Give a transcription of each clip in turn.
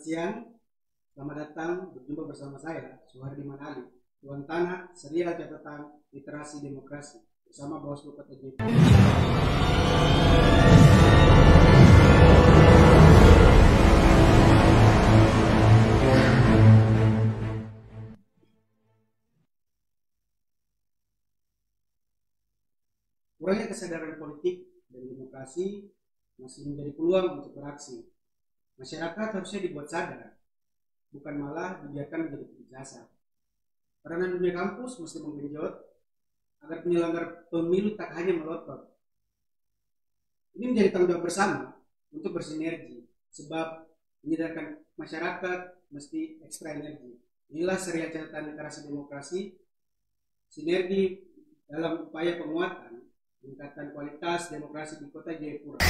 siang, selamat datang berjumpa bersama saya, Suhardi Manali, Tuan Tanah, Serial Catatan Literasi Demokrasi, bersama Bawaslu Kota Jayapura. Kurangnya kesadaran politik dan demokrasi masih menjadi peluang untuk beraksi. Masyarakat harusnya dibuat sadar, bukan malah dibiarkan menjadi putus asa. Peranan dunia kampus mesti menggenjot agar penyelenggara pemilu tak hanya melotot. Ini menjadi tanggung jawab bersama untuk bersinergi, sebab menyadarkan masyarakat mesti ekstra energi. Inilah serial catatan literasi demokrasi, sinergi dalam upaya penguatan meningkatkan kualitas demokrasi di Kota Jayapura.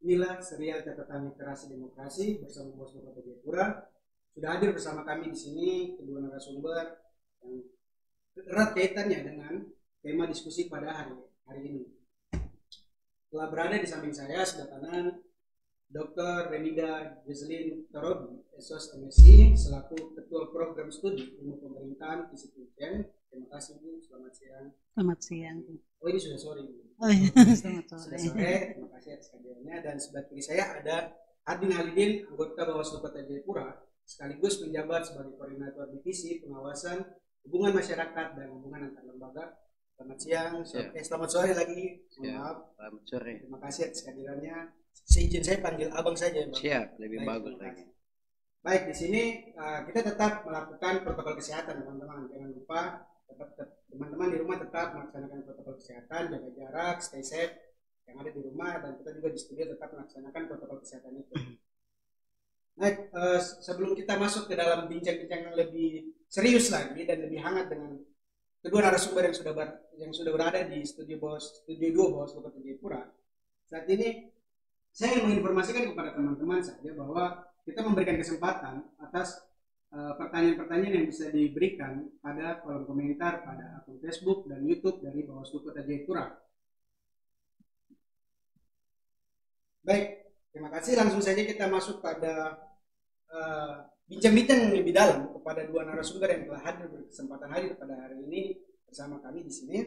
Inilah serial catatan literasi demokrasi bersama Bawaslu Kota Jayapura. Sudah hadir bersama kami di sini kedua narasumber yang erat kaitannya dengan tema diskusi pada hari ini. Telah berada di samping saya sebelah kanan Dr. Renida Jesslyn Torobi, SOS MSI, selaku Ketua Program Studi Ilmu Pemerintahan Instituten. Terima kasih Bu, selamat siang. Selamat siang. Oh ini sudah sore. Oh iya, selamat sore. Sudah sore, terima kasih atas kehadirannya. Dan sebelah kiri saya ada Adin Halidin, anggota Bawaslu Kota Jayapura, sekaligus menjabat sebagai Koordinator Divisi Pengawasan Hubungan Masyarakat dan Hubungan Antar Lembaga. Selamat siang, selamat sore lagi. Maaf. Selamat sore. Terima kasih atas kehadirannya. Seizin saya panggil abang saja, Bang. Siap, lebih Baik, bagus lagi. Baik, di sini kita tetap melakukan protokol kesehatan, teman-teman. Jangan lupa teman-teman di rumah tetap melaksanakan protokol kesehatan, jaga jarak, stay safe yang ada di rumah, dan kita juga di studio tetap melaksanakan protokol kesehatan itu. Baik, sebelum kita masuk ke dalam bincang-bincang yang lebih serius lagi dan lebih hangat dengan kedua narasumber yang sudah berada di studio 2 Bawaslu Kota Jayapura, saat ini saya ingin menginformasikan kepada teman-teman saja bahwa kita memberikan kesempatan atas pertanyaan-pertanyaan yang bisa diberikan pada kolom komentar pada akun Facebook dan YouTube dari Bawaslu Kota Jayapura. Baik, terima kasih. Langsung saja kita masuk pada bincang-bincang yang lebih dalam kepada dua narasumber yang telah hadir berkesempatan hadir pada hari ini bersama kami di sini.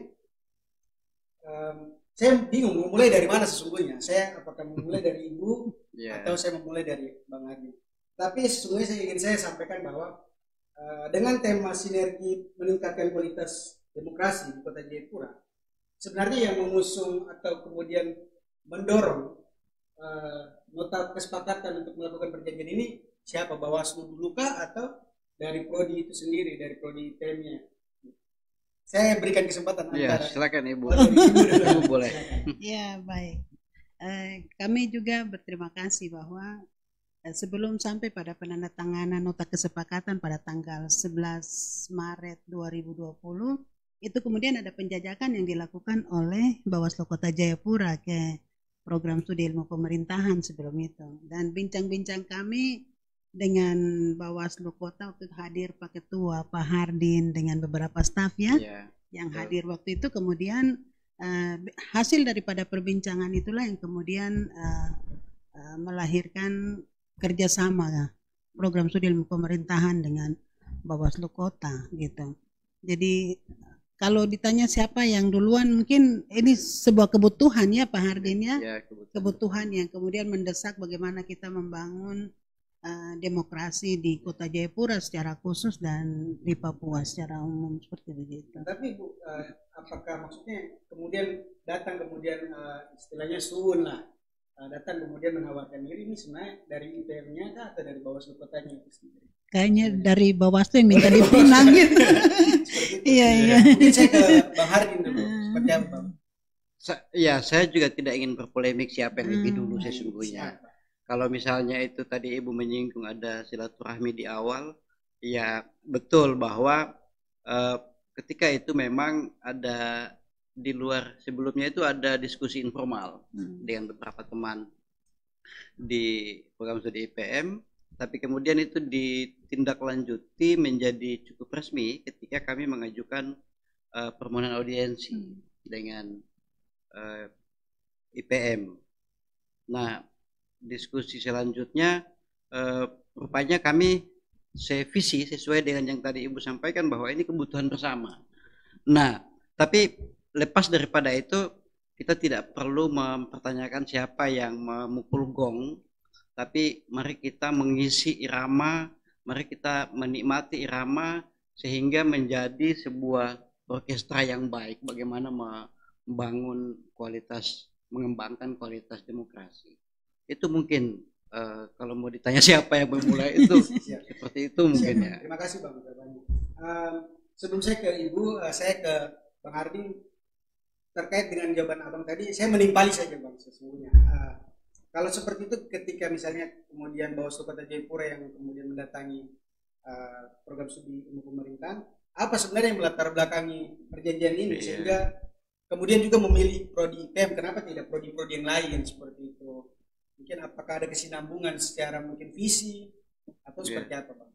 Saya bingung mau mulai dari mana sesungguhnya. Saya apakah memulai dari Ibu atau saya memulai dari Bang Adi. Tapi sesungguhnya saya sampaikan bahwa dengan tema sinergi meningkatkan kualitas demokrasi di Kota Jayapura, sebenarnya yang mengusung atau kemudian mendorong nota kesepakatan untuk melakukan perjanjian ini siapa, Bawaslu dulu kah atau dari prodi itu sendiri, dari prodi IPM-nya? Saya berikan kesempatan Ya, antara silakan Ibu. dari Ibu dulu. Ibu boleh. Silakan. Ya, baik. Kami juga berterima kasih bahwa sebelum sampai pada penandatanganan nota kesepakatan pada tanggal 11 Maret 2020, itu kemudian ada penjajakan yang dilakukan oleh Bawaslu Kota Jayapura ke program studi ilmu pemerintahan sebelum itu. Dan bincang-bincang kami dengan Bawaslu Kota waktu itu hadir Pak Ketua, Pak Hardin, dengan beberapa staf ya, yang hadir waktu itu, kemudian hasil daripada perbincangan itulah yang kemudian melahirkan kerjasama program studi ilmu pemerintahan dengan Bawaslu Kota gitu. Jadi kalau ditanya siapa yang duluan, mungkin ini sebuah kebutuhan ya Pak Hardin ya, kebutuhan yang kemudian mendesak bagaimana kita membangun demokrasi di Kota Jayapura secara khusus dan di Papua secara umum seperti begitu. Tapi Bu, apakah maksudnya kemudian datang kemudian istilahnya suun lah, datang kemudian menawarkan diri ini sebenarnya dari IPM-nya kah atau dari Bawaslu Kotanya itu sendiri? Kayaknya dari Bawaslu yang minta dipinang gitu. Iya iya. Mungkin saya ke Bang Hardin dulu, seperti apa Bang? Ya, saya juga tidak ingin berpolemik siapa yang lebih dulu sesungguhnya. Kalau misalnya itu tadi Ibu menyinggung ada silaturahmi di awal, ya betul bahwa ketika itu memang ada di luar, sebelumnya itu ada diskusi informal dengan beberapa teman di program studi IPM, tapi kemudian itu ditindaklanjuti menjadi cukup resmi ketika kami mengajukan permohonan audiensi dengan IPM. Nah, diskusi selanjutnya rupanya kami sevisi sesuai dengan yang tadi Ibu sampaikan bahwa ini kebutuhan bersama. Nah, tapi lepas daripada itu kita tidak perlu mempertanyakan siapa yang memukul gong, tapi mari kita mengisi irama, mari kita menikmati irama sehingga menjadi sebuah orkestra yang baik bagaimana membangun kualitas, mengembangkan kualitas demokrasi. Itu mungkin kalau mau ditanya siapa yang memulai itu seperti itu mungkin ya. Terima kasih Bang. Sebelum saya ke Ibu, saya ke Bang Hardin terkait dengan jawaban Abang tadi, saya menimpali saja Bang sesungguhnya. Kalau seperti itu ketika misalnya kemudian Bawaslu Kota Jayapura yang kemudian mendatangi program studi ilmu pemerintahan, apa sebenarnya yang melatar belakangi perjanjian ini sehingga kemudian juga memilih prodi IPM, kenapa tidak prodi-prodi yang lain seperti itu? Mungkin apakah ada kesinambungan secara mungkin visi atau seperti apa Bang?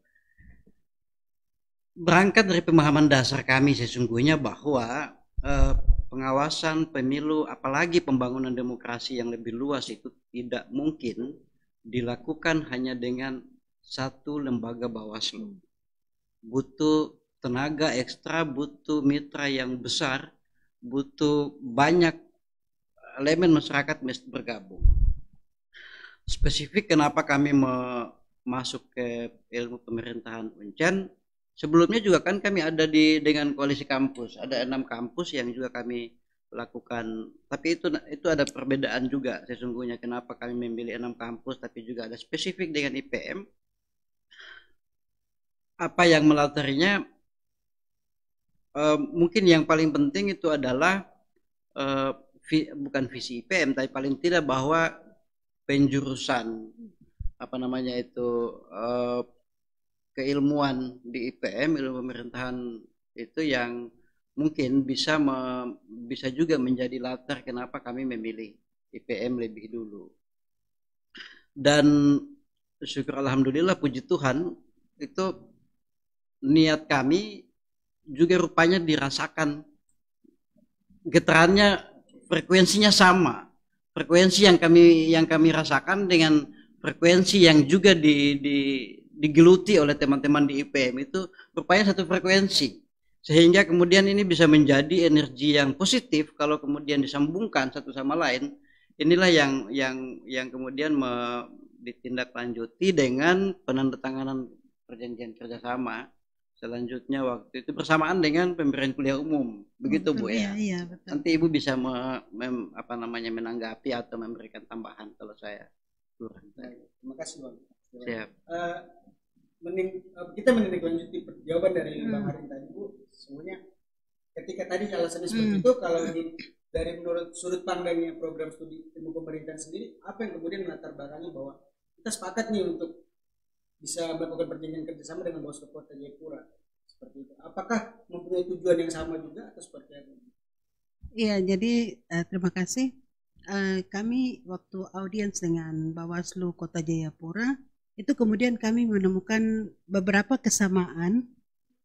Berangkat dari pemahaman dasar kami sesungguhnya bahwa pengawasan pemilu apalagi pembangunan demokrasi yang lebih luas itu tidak mungkin dilakukan hanya dengan satu lembaga Bawaslu. Butuh tenaga ekstra, butuh mitra yang besar, butuh banyak elemen masyarakat mesti bergabung. Spesifik kenapa kami masuk ke ilmu pemerintahan Uncen, sebelumnya juga kan kami ada dengan koalisi kampus, ada 6 kampus yang juga kami lakukan, tapi itu ada perbedaan juga sesungguhnya kenapa kami memilih 6 kampus tapi juga ada spesifik dengan IPM. Apa yang melatarinya? Mungkin yang paling penting itu adalah bukan visi IPM, tapi paling tidak bahwa penjurusan keilmuan di IPM, ilmu pemerintahan itu yang mungkin bisa juga menjadi latar kenapa kami memilih IPM lebih dulu. Dan syukur alhamdulillah puji Tuhan itu niat kami juga rupanya dirasakan, getarannya frekuensinya sama. Frekuensi yang kami rasakan dengan frekuensi yang juga digeluti oleh teman-teman di IPM itu rupanya satu frekuensi, sehingga kemudian ini bisa menjadi energi yang positif kalau kemudian disambungkan satu sama lain. Inilah yang kemudian ditindaklanjuti dengan penandatanganan perjanjian kerjasama selanjutnya waktu itu bersamaan dengan pemberian kuliah umum, begitu Bu ya. Iya, betul. Nanti Ibu bisa menanggapi atau memberikan tambahan kalau saya kurang. Terima kasih Bang. Siap. Kita menindaklanjuti jawaban dari Bang Harin tadi Bu, semuanya ketika tadi alasannya seperti itu, kalau dari menurut sudut pandangnya program studi ilmu pemerintahan sendiri, apa yang kemudian melatar belakangnya bahwa kita sepakat nih untuk bisa melakukan perjanjian kerjasama dengan Bawaslu Kota Jayapura seperti itu? Apakah mempunyai tujuan yang sama juga atau seperti apa? Iya, jadi terima kasih. Kami waktu audiens dengan Bawaslu Kota Jayapura itu kemudian kami menemukan beberapa kesamaan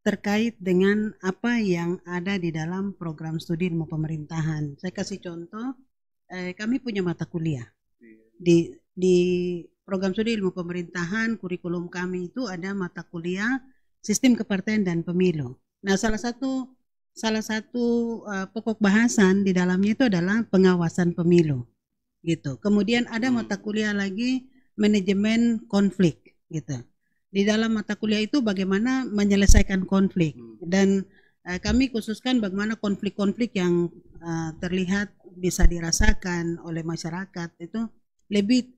terkait dengan apa yang ada di dalam program studi ilmu pemerintahan. Saya kasih contoh, kami punya mata kuliah di program studi ilmu pemerintahan. Kurikulum kami itu ada mata kuliah sistem kepartaian dan pemilu. Nah, salah satu pokok bahasan di dalamnya itu adalah pengawasan pemilu, gitu. Kemudian ada mata kuliah lagi manajemen konflik, gitu. Di dalam mata kuliah itu bagaimana menyelesaikan konflik, dan kami khususkan bagaimana konflik-konflik yang terlihat bisa dirasakan oleh masyarakat itu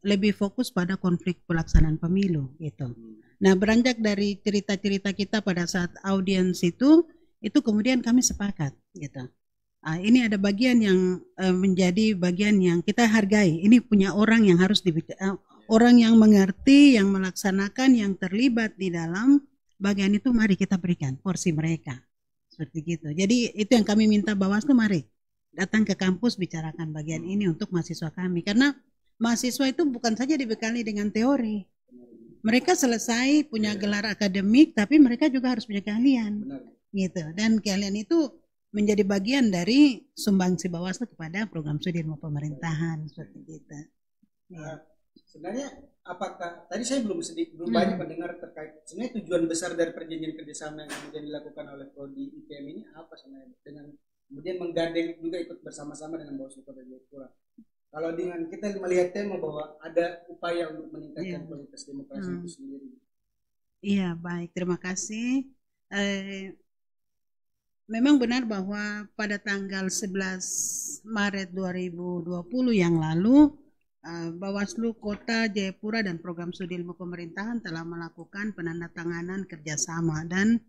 lebih fokus pada konflik pelaksanaan pemilu, gitu. Nah, beranjak dari cerita-cerita kita pada saat audiens itu kemudian kami sepakat, gitu. Ini ada bagian yang menjadi bagian yang kita hargai. Ini punya orang yang harus orang yang mengerti, yang melaksanakan, yang terlibat di dalam bagian itu, mari kita berikan porsi mereka. Seperti gitu. Jadi itu yang kami minta Bawaslu, mari datang ke kampus bicarakan bagian ini untuk mahasiswa kami. Karena mahasiswa itu bukan saja dibekali dengan teori. Mereka selesai punya gelar akademik, tapi mereka juga harus punya keahlian. Gitu. Dan keahlian itu menjadi bagian dari sumbangsi Bawaslu kepada program studi ilmu pemerintahan. Seperti gitu. Ya. Sebenarnya apakah tadi saya belum banyak mendengar terkait sebenarnya tujuan besar dari perjanjian kerjasama yang kemudian dilakukan oleh Prodi IPM ini apa sebenarnya, dengan kemudian menggandeng juga ikut bersama-sama dengan Bawaslu Kota Jayapura. Kalau dengan kita melihat tema bahwa ada upaya untuk meningkatkan kualitas demokrasi itu sendiri. Iya, baik, terima kasih. Memang benar bahwa pada tanggal 11 Maret 2020 yang lalu Bawaslu Kota Jayapura dan Program Studi Ilmu Pemerintahan telah melakukan penandatanganan kerjasama, dan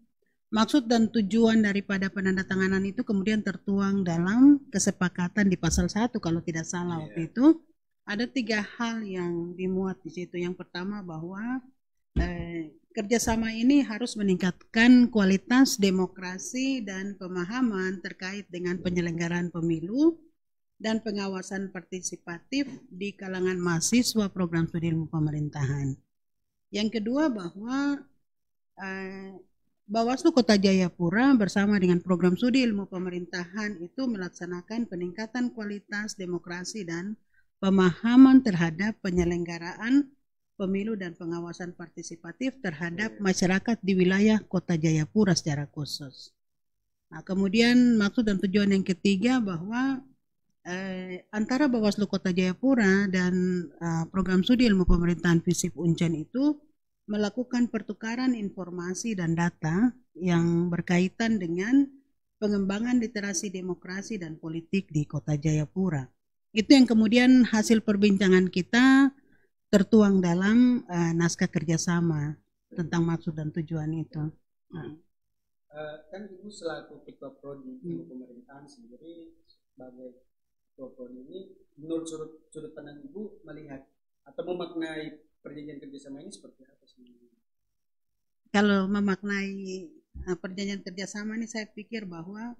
maksud dan tujuan daripada penandatanganan itu kemudian tertuang dalam kesepakatan di pasal 1 kalau tidak salah waktu itu. Ada 3 hal yang dimuat di situ. Yang pertama bahwa kerjasama ini harus meningkatkan kualitas demokrasi dan pemahaman terkait dengan penyelenggaraan pemilu dan pengawasan partisipatif di kalangan mahasiswa program studi ilmu pemerintahan. Yang kedua bahwa Bawaslu Kota Jayapura bersama dengan program studi ilmu pemerintahan itu melaksanakan peningkatan kualitas demokrasi dan pemahaman terhadap penyelenggaraan pemilu dan pengawasan partisipatif terhadap masyarakat di wilayah Kota Jayapura secara khusus. Nah, kemudian maksud dan tujuan yang ketiga bahwa antara Bawaslu Kota Jayapura dan program studi ilmu pemerintahan FISIP Uncen itu melakukan pertukaran informasi dan data yang berkaitan dengan pengembangan literasi demokrasi dan politik di Kota Jayapura. Itu yang kemudian hasil perbincangan kita tertuang dalam naskah kerjasama tentang maksud dan tujuan itu. Kan Ibu selaku Ketua Prodi ilmu pemerintahan sendiri, sebagai Ketua Prodi ini, menurut sudut pandang Ibu melihat atau memaknai perjanjian kerjasama ini seperti apa sebenarnya? Kalau memaknai perjanjian kerjasama ini, saya pikir bahwa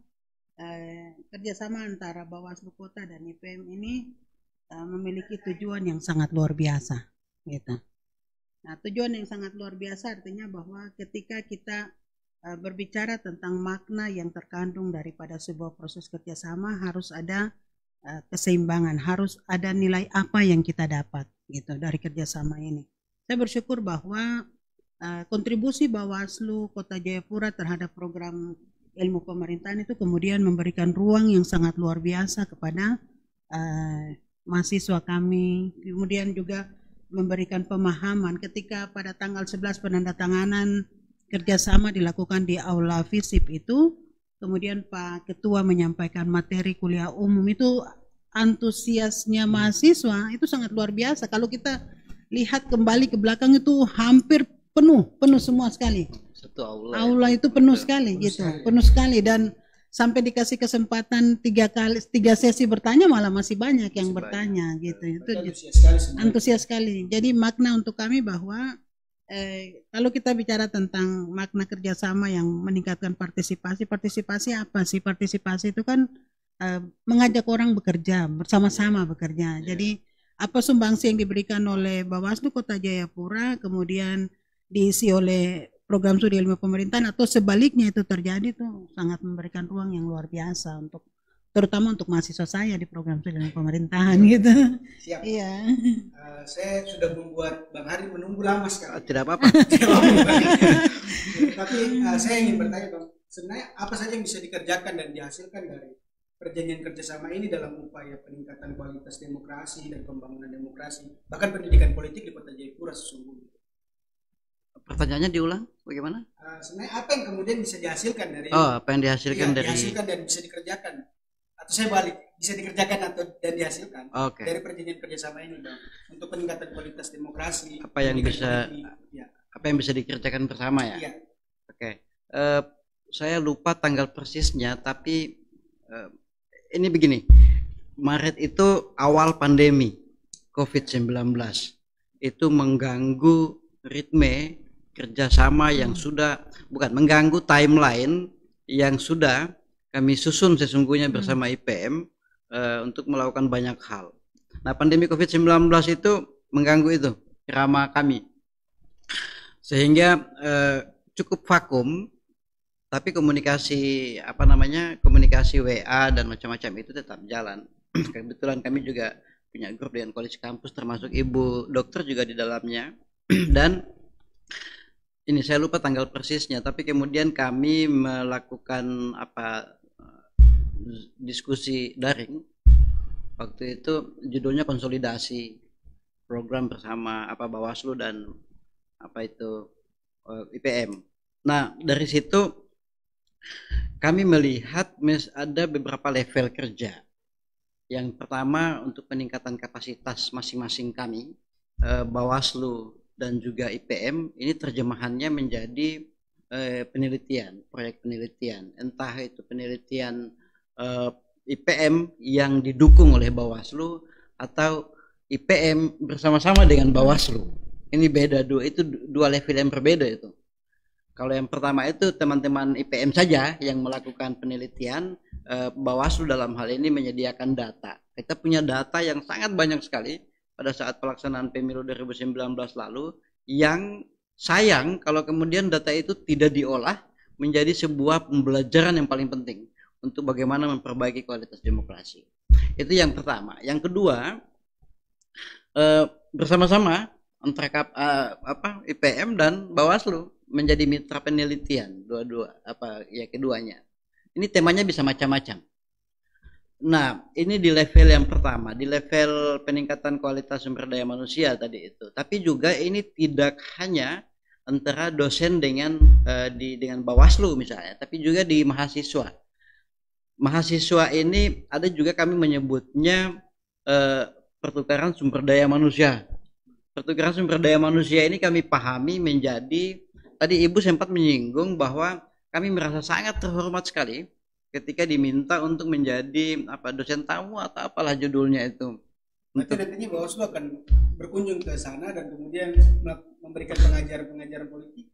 kerjasama antara Bawaslu Kota dan IPM ini memiliki tujuan yang sangat luar biasa, gitu. Nah, tujuan yang sangat luar biasa artinya bahwa ketika kita berbicara tentang makna yang terkandung daripada sebuah proses kerjasama, harus ada keseimbangan, harus ada nilai apa yang kita dapat, gitu, dari kerjasama ini. Saya bersyukur bahwa kontribusi Bawaslu Kota Jayapura terhadap program ilmu pemerintahan itu kemudian memberikan ruang yang sangat luar biasa kepada mahasiswa kami, kemudian juga memberikan pemahaman ketika pada tanggal 11 penandatanganan kerjasama dilakukan di Aula FISIP itu, kemudian Pak Ketua menyampaikan materi kuliah umum itu, antusiasnya mahasiswa itu sangat luar biasa. Kalau kita lihat kembali ke belakang itu hampir penuh semua sekali. Satu aula. Aula itu penuh sekali gitu, penuh sekali, dan sampai dikasih kesempatan 3 sesi bertanya malah masih banyak yang bertanya gitu. Itu antusias sekali. Jadi makna untuk kami bahwa kalau kita bicara tentang makna kerjasama yang meningkatkan partisipasi apa sih? Partisipasi itu kan mengajak orang bekerja, bersama-sama bekerja. Jadi apa sumbangsi yang diberikan oleh Bawaslu Kota Jayapura kemudian diisi oleh program studi ilmu pemerintahan atau sebaliknya itu terjadi tuh sangat memberikan ruang yang luar biasa untuk terutama untuk mahasiswa saya di program studi ilmu pemerintahan gitu. Siap. Iya. Saya sudah membuat Bang Hari menunggu lama sekali. Tidak apa-apa. Tapi saya ingin bertanya Bang, sebenarnya apa saja yang bisa dikerjakan dan dihasilkan dari perjanjian kerjasama ini dalam upaya peningkatan kualitas demokrasi dan pembangunan demokrasi, bahkan pendidikan politik di Kota Jayapura sesungguhnya? Pertanyaannya diulang, bagaimana? Sebenarnya apa yang kemudian bisa dihasilkan dari? Oh, apa yang dihasilkan dari? Dihasilkan dan bisa dikerjakan, atau saya balik, bisa dikerjakan atau dan dihasilkan dari perjanjian kerjasama ini, Bang, untuk peningkatan kualitas demokrasi. Apa yang bisa? Apa yang bisa dikerjakan bersama ya? Iya. Oke. Saya lupa tanggal persisnya, tapi ini begini. Maret itu awal pandemi COVID-19, itu mengganggu ritme kerjasama yang sudah, bukan mengganggu timeline yang sudah kami susun sesungguhnya bersama IPM untuk melakukan banyak hal. Nah, pandemi COVID-19 itu mengganggu itu irama kami, sehingga cukup vakum. Tapi komunikasi komunikasi WA dan macam-macam itu tetap jalan. Kebetulan kami juga punya grup dengan koalisi kampus, termasuk ibu dokter juga di dalamnya. Dan ini saya lupa tanggal persisnya, tapi kemudian kami melakukan diskusi daring. Waktu itu judulnya konsolidasi program bersama Bawaslu dan IPM. Nah, dari situ kami melihat ada beberapa level kerja. Yang pertama untuk peningkatan kapasitas masing-masing kami, Bawaslu dan juga IPM, ini terjemahannya menjadi penelitian, proyek penelitian. Entah itu penelitian IPM yang didukung oleh Bawaslu atau IPM bersama-sama dengan Bawaslu. Ini beda, itu dua level yang berbeda itu. Kalau yang pertama itu teman-teman IPM saja yang melakukan penelitian, Bawaslu dalam hal ini menyediakan data. Kita punya data yang sangat banyak sekali pada saat pelaksanaan pemilu 2019 lalu, yang sayang kalau kemudian data itu tidak diolah menjadi sebuah pembelajaran yang paling penting untuk bagaimana memperbaiki kualitas demokrasi. Itu yang pertama. Yang kedua, bersama-sama antara IPM dan Bawaslu menjadi mitra penelitian keduanya. Ini temanya bisa macam-macam. Nah, ini di level yang pertama, di level peningkatan kualitas sumber daya manusia tadi itu. Tapi juga ini tidak hanya antara dosen dengan Bawaslu misalnya, tapi juga di mahasiswa. Mahasiswa ini ada juga kami menyebutnya pertukaran sumber daya manusia. Pertukaran sumber daya manusia ini kami pahami menjadi, tadi Ibu sempat menyinggung bahwa kami merasa sangat terhormat sekali ketika diminta untuk menjadi dosen tamu atau apalah judulnya itu. Nantinya Bawaslu akan berkunjung ke sana dan kemudian memberikan pengajaran politik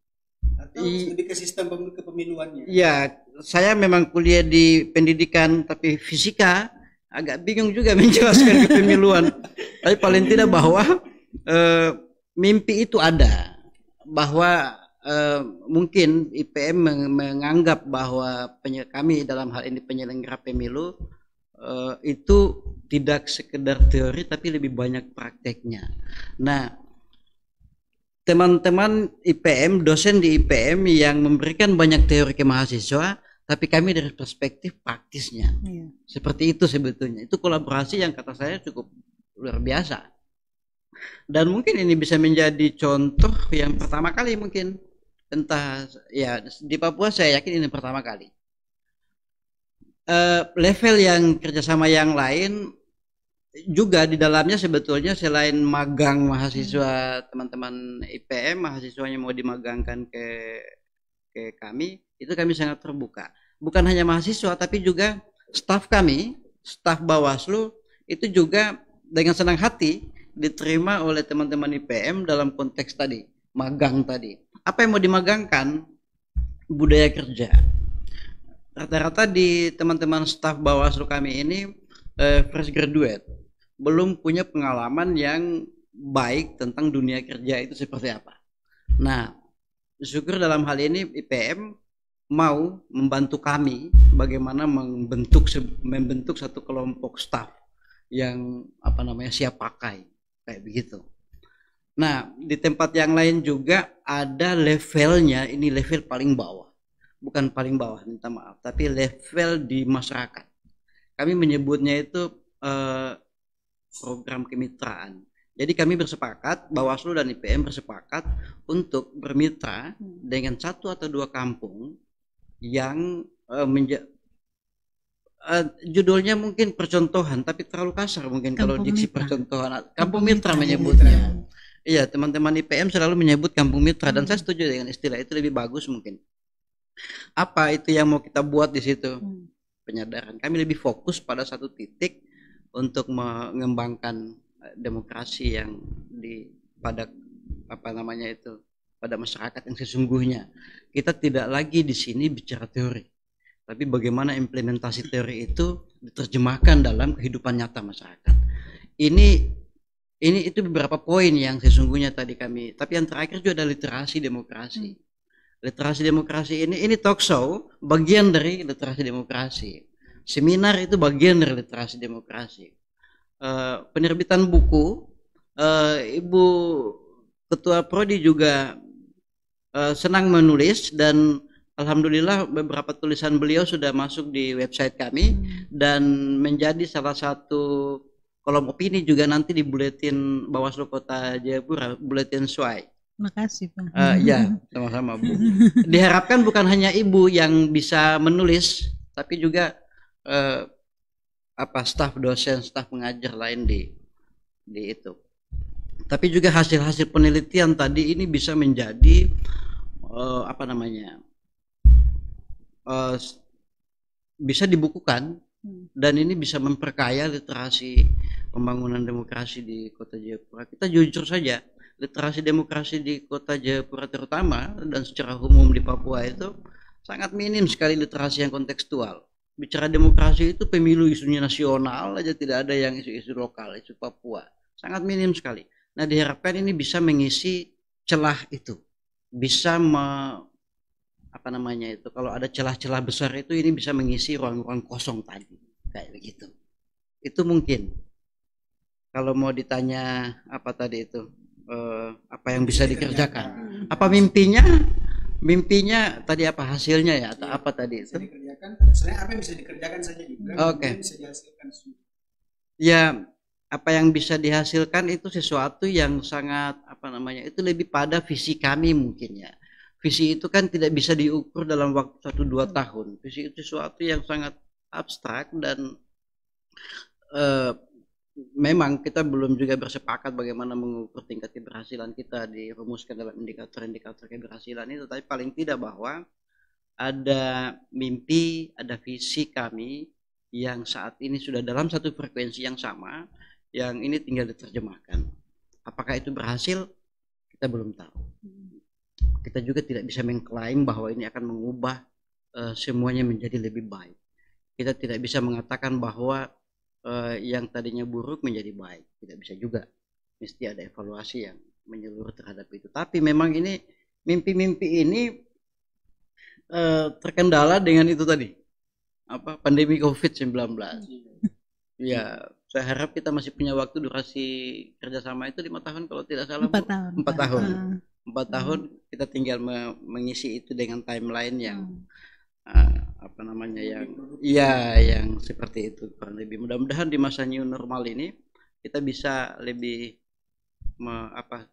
atau lebih ke sistem kepemiluannya. Iya, saya memang kuliah di pendidikan tapi fisika, agak bingung juga menjelaskan kepemiluan. Tapi paling tidak bahwa mimpi itu ada, bahwa mungkin IPM menganggap bahwa kami dalam hal ini penyelenggara pemilu itu tidak sekedar teori tapi lebih banyak prakteknya. Nah, teman-teman IPM, dosen di IPM yang memberikan banyak teori ke mahasiswa, tapi kami dari perspektif praktisnya. Seperti itu sebetulnya. Itu kolaborasi yang kata saya cukup luar biasa. Dan mungkin ini bisa menjadi contoh yang pertama kali mungkin. Entah ya, di Papua saya yakin ini pertama kali. Level yang kerjasama yang lain juga di dalamnya sebetulnya selain magang mahasiswa teman-teman IPM, mahasiswanya mau dimagangkan ke kami, itu kami sangat terbuka. Bukan hanya mahasiswa, tapi juga staf kami, staf Bawaslu, itu juga dengan senang hati diterima oleh teman-teman IPM dalam konteks tadi, magang tadi. Apa yang mau dimagangkan? Budaya kerja. Rata-rata di teman-teman staf Bawaslu kami ini fresh graduate, belum punya pengalaman yang baik tentang dunia kerja itu seperti apa. Nah, syukur dalam hal ini IPM mau membantu kami bagaimana membentuk satu kelompok staf yang siap pakai kayak begitu. Nah, di tempat yang lain juga ada levelnya, ini level paling bawah. Bukan paling bawah, minta maaf, tapi level di masyarakat. Kami menyebutnya itu program kemitraan. Jadi kami bersepakat, Bawaslu dan IPM bersepakat untuk bermitra dengan 1 atau 2 kampung yang judulnya mungkin percontohan, tapi terlalu kasar mungkin kampung kalau diksi percontohan. Kampung mitra menyebutnya. Iya, teman-teman IPM selalu menyebut kampung mitra dan saya setuju dengan istilah itu, lebih bagus mungkin. Apa itu yang mau kita buat di situ? Penyadaran. Kami lebih fokus pada satu titik untuk mengembangkan demokrasi yang pada pada masyarakat yang sesungguhnya. Kita tidak lagi di sini bicara teori, tapi bagaimana implementasi teori itu diterjemahkan dalam kehidupan nyata masyarakat. Itu beberapa poin yang sesungguhnya tadi kami. Tapi yang terakhir juga ada literasi demokrasi. Literasi demokrasi ini talk show bagian dari literasi demokrasi. Seminar itu bagian dari literasi demokrasi. Penerbitan buku, Ibu Ketua Prodi juga senang menulis dan alhamdulillah beberapa tulisan beliau sudah masuk di website kami dan menjadi salah satu kolom opini juga nanti di buletin Bawaslu Kota Jayapura, buletin SWAY. Makasih Pak. Ya, sama-sama Bu. Diharapkan bukan hanya Ibu yang bisa menulis, tapi juga staf dosen, staf pengajar lain di itu. Tapi juga hasil-hasil penelitian tadi ini bisa menjadi bisa dibukukan dan ini bisa memperkaya literasi pembangunan demokrasi di Kota Jayapura. Kita jujur saja, literasi demokrasi di Kota Jayapura terutama dan secara umum di Papua itu sangat minim sekali literasi yang kontekstual. Bicara demokrasi itu pemilu isunya nasional aja, tidak ada yang isu-isu lokal, isu Papua. Sangat minim sekali. Nah, diharapkan ini bisa mengisi celah itu. Bisa kalau ada celah-celah besar itu, ini bisa mengisi ruang-ruang kosong tadi. Kayak begitu. Itu mungkin. Kalau mau ditanya apa tadi itu, apa yang bisa dikerjakan. Apa mimpinya? Mimpinya tadi apa hasilnya ya atau apa tadi itu? Dikerjakan, sebenarnya apa yang bisa dikerjakan saja juga. Oke. Bisa dihasilkan. Ya, apa yang bisa dihasilkan itu sesuatu yang sangat itu lebih pada visi kami mungkin ya. Visi itu kan tidak bisa diukur dalam waktu 1-2 tahun. Visi itu sesuatu yang sangat abstrak dan memang kita belum juga bersepakat bagaimana mengukur tingkat keberhasilan kita dirumuskan dalam indikator-indikator keberhasilan itu, tapi paling tidak bahwa ada mimpi, ada visi kami yang saat ini sudah dalam satu frekuensi yang sama, yang ini tinggal diterjemahkan. Apakah itu berhasil? Kita belum tahu. Kita juga tidak bisa mengklaim bahwa ini akan mengubah semuanya menjadi lebih baik. Kita tidak bisa mengatakan bahwa yang tadinya buruk menjadi baik, tidak bisa juga. Mesti ada evaluasi yang menyeluruh terhadap itu. Tapi memang ini mimpi-mimpi ini terkendala dengan itu tadi, pandemi COVID-19. Ya, saya harap kita masih punya waktu, durasi kerjasama itu 5 tahun kalau tidak salah. 4 tahun. 4 tahun. 4 tahun kita tinggal mengisi itu dengan timeline yang yang seperti itu kurang lebih. Mudah-mudahan di masa new normal ini kita bisa lebih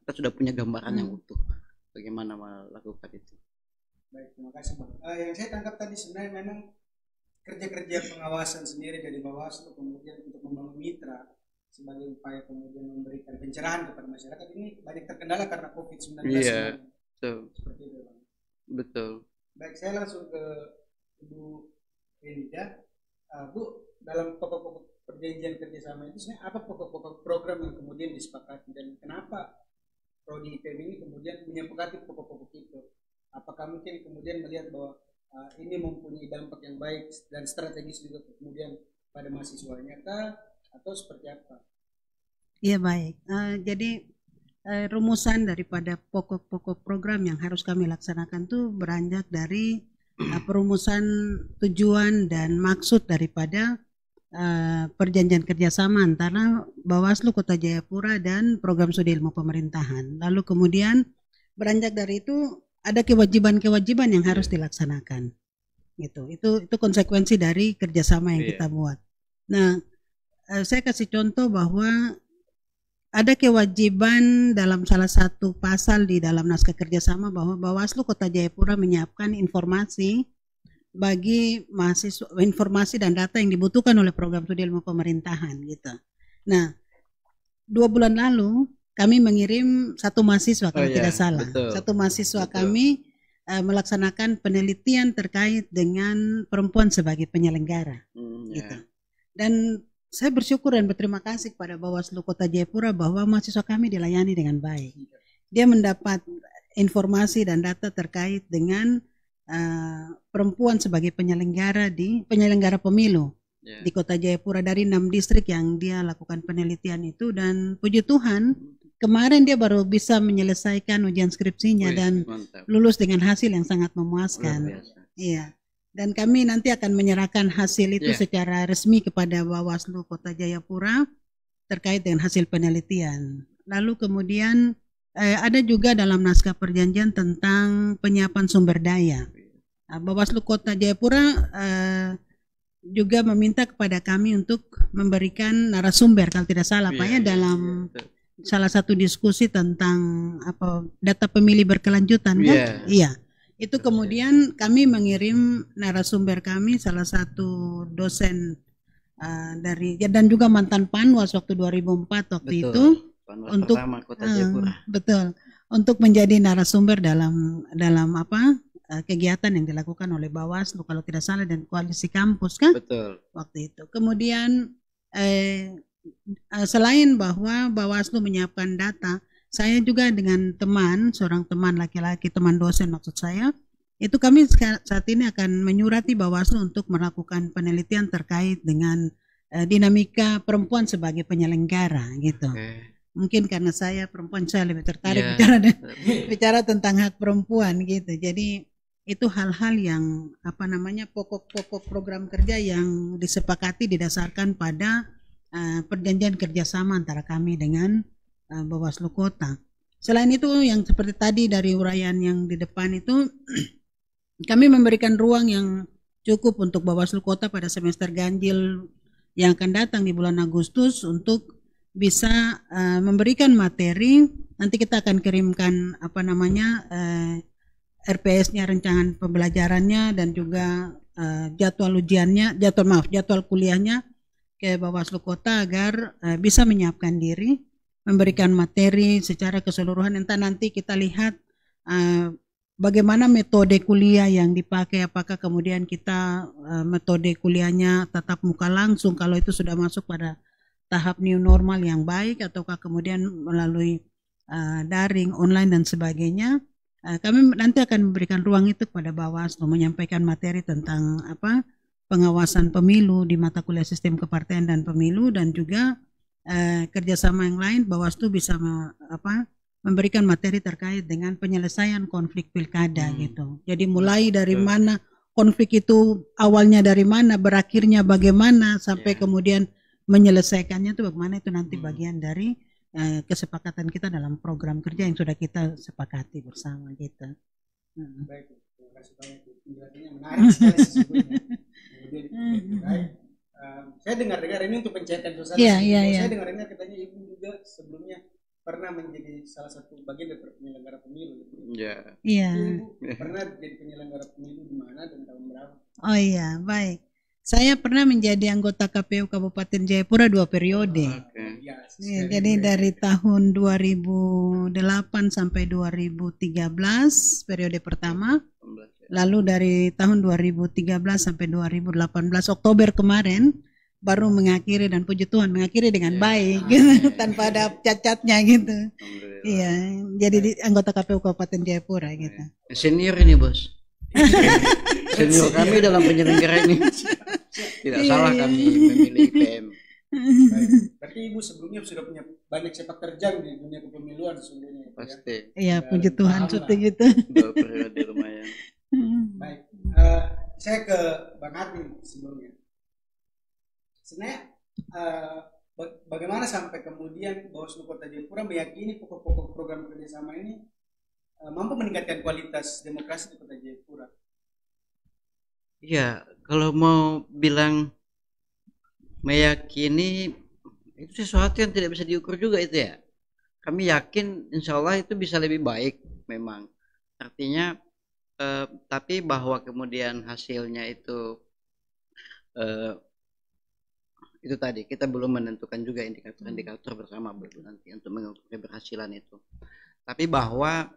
kita sudah punya gambaran yang utuh bagaimana melakukan itu. Baik, terima kasih Bang. Yang saya tangkap tadi sebenarnya memang kerja-kerja pengawasan sendiri dari Bawaslu kemudian untuk membangun mitra sebagai upaya kemudian memberikan pencerahan kepada masyarakat ini banyak terkendala karena COVID-19. Iya, betul. Seperti itu, Bang. Betul. Baik, saya langsung ke Ibu Elida. Bu, dalam pokok-pokok perjanjian kerjasama itu sebenarnya apa pokok-pokok program yang kemudian disepakati dan kenapa Prodi IPM ini kemudian menyepakati pokok-pokok itu? Apakah mungkin kemudian melihat bahwa ini mempunyai dampak yang baik dan strategis juga kemudian pada mahasiswanya kah atau seperti apa? Iya baik. Jadi rumusan daripada pokok-pokok program yang harus kami laksanakan tuh beranjak dari perumusan tujuan dan maksud daripada perjanjian kerjasama antara Bawaslu Kota Jayapura dan Program Studi Ilmu Pemerintahan. Lalu kemudian beranjak dari itu ada kewajiban-kewajiban yang harus dilaksanakan. Gitu. Itu konsekuensi dari kerjasama yang kita buat. Nah, saya kasih contoh bahwa ada kewajiban dalam salah satu pasal di dalam naskah kerjasama bahwa Bawaslu Kota Jayapura menyiapkan informasi bagi mahasiswa, informasi dan data yang dibutuhkan oleh Program Studi Ilmu Pemerintahan gitu. Nah, 2 bulan lalu kami mengirim satu mahasiswa kalau tidak salah. Betul. Satu mahasiswa kami melaksanakan penelitian terkait dengan perempuan sebagai penyelenggara. Gitu. Dan saya bersyukur dan berterima kasih kepada Bawaslu Kota Jayapura bahwa mahasiswa kami dilayani dengan baik. Dia mendapat informasi dan data terkait dengan perempuan sebagai penyelenggara pemilu di Kota Jayapura dari 6 distrik yang dia lakukan penelitian itu, dan puji Tuhan kemarin dia baru bisa menyelesaikan ujian skripsinya dan lulus dengan hasil yang sangat memuaskan. Iya. Dan kami nanti akan menyerahkan hasil itu secara resmi kepada Bawaslu Kota Jayapura terkait dengan hasil penelitian. Lalu kemudian ada juga dalam naskah perjanjian tentang penyiapan sumber daya. Bawaslu Kota Jayapura juga meminta kepada kami untuk memberikan narasumber kalau tidak salah Pak ya dalam salah satu diskusi tentang data pemilih berkelanjutan kan? Iya. Itu kemudian kami mengirim narasumber kami, salah satu dosen dari dan juga mantan Panwas waktu 2004 waktu itu untuk Kota Jayapura. Betul, untuk menjadi narasumber dalam kegiatan yang dilakukan oleh Bawaslu kalau tidak salah dan koalisi kampus kan? Betul. Waktu itu. Kemudian selain bahwa Bawaslu menyiapkan data, saya juga dengan seorang teman laki-laki, teman dosen maksud saya, itu kami saat ini akan menyurati Bawaslu untuk melakukan penelitian terkait dengan dinamika perempuan sebagai penyelenggara gitu. Mungkin karena saya perempuan, saya lebih tertarik bicara tentang hak perempuan gitu. Jadi itu hal-hal yang pokok-pokok program kerja yang disepakati didasarkan pada perjanjian kerjasama antara kami dengan Bawaslu Kota. Selain itu yang seperti tadi dari uraian yang di depan itu kami memberikan ruang yang cukup untuk Bawaslu Kota pada semester ganjil yang akan datang di bulan Agustus untuk bisa memberikan materi. Nanti kita akan kirimkan RPS-nya, rencangan pembelajarannya dan juga jadwal kuliahnya ke Bawaslu Kota agar bisa menyiapkan diri, memberikan materi secara keseluruhan. Entah nanti kita lihat bagaimana metode kuliah yang dipakai, apakah kemudian kita metode kuliahnya tatap muka langsung kalau itu sudah masuk pada tahap new normal yang baik, ataukah kemudian melalui daring, online dan sebagainya. Kami nanti akan memberikan ruang itu kepada Bawaslu menyampaikan materi tentang pengawasan pemilu di mata kuliah sistem kepartean dan pemilu, dan juga kerjasama yang lain. Bawaslu bisa memberikan materi terkait dengan penyelesaian konflik pilkada gitu. Jadi mulai dari mana konflik itu, awalnya dari mana, berakhirnya bagaimana, sampai kemudian menyelesaikannya itu bagaimana, itu nanti bagian dari kesepakatan kita dalam program kerja yang sudah kita sepakati bersama kita. Baik, terima kasih banyak. Penjelasannya menarik sekali sesungguhnya. Saya dengar-dengar ini untuk pencairan sosial. Saya dengar-dengar katanya Ibu juga sebelumnya pernah menjadi salah satu bagian dari penyelenggara pemilu. Ibu pernah jadi penyelenggara pemilu di mana dan tahun berapa? Oh iya, baik. Saya pernah menjadi anggota KPU Kabupaten Jayapura 2 periode. Oke. Ya, Ya, jadi dari tahun 2008 sampai 2013 periode pertama, 18 ya. lalu dari tahun 2013 sampai 2018 Oktober kemarin baru mengakhiri, dan puji Tuhan mengakhiri dengan baik tanpa ada cacatnya gitu. Alhamdulillah. Iya, jadi anggota KPU Kabupaten Jayapura gitu. Senior ini bos. Senior kami dalam penyelenggara ini. Tidak salah kami memilih IPM. Baik. Berarti Ibu sebelumnya sudah punya banyak sepak terjang di dunia kepemiluan sesungguhnya. Pasti. Iya, puji Tuhan seperti gitu. 2 periode lumayan. Baik. Saya ke Bang Hati sebelumnya. Sebenarnya bagaimana sampai kemudian Bawaslu Kota Jayapura meyakini pokok-pokok program kerjasama ini mampu meningkatkan kualitas demokrasi di Kota Jayapura? Iya, kalau mau bilang meyakini itu sesuatu yang tidak bisa diukur juga itu ya. Kami yakin insya Allah itu bisa lebih baik memang. Artinya tapi bahwa kemudian hasilnya itu tadi kita belum menentukan juga indikator-indikator bersama nanti untuk mengukur keberhasilan itu. Tapi bahwa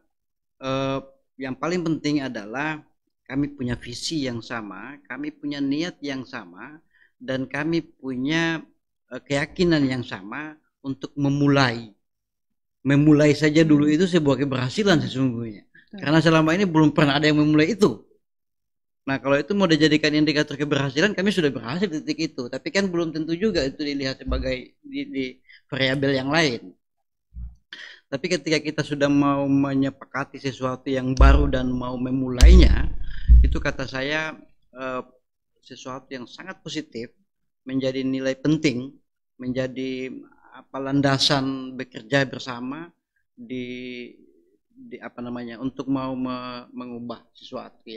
yang paling penting adalah kami punya visi yang sama, kami punya niat yang sama, dan kami punya keyakinan yang sama untuk memulai saja dulu itu sebuah keberhasilan sesungguhnya. Karena selama ini belum pernah ada yang memulai itu. Nah kalau itu mau dijadikan indikator keberhasilan, kami sudah berhasil di titik itu. Tapi kan belum tentu juga itu dilihat sebagai di variabel yang lain. Tapi ketika kita sudah mau menyepakati sesuatu yang baru dan mau memulainya, itu kata saya sesuatu yang sangat positif, menjadi nilai penting, menjadi landasan bekerja bersama untuk mau mengubah sesuatu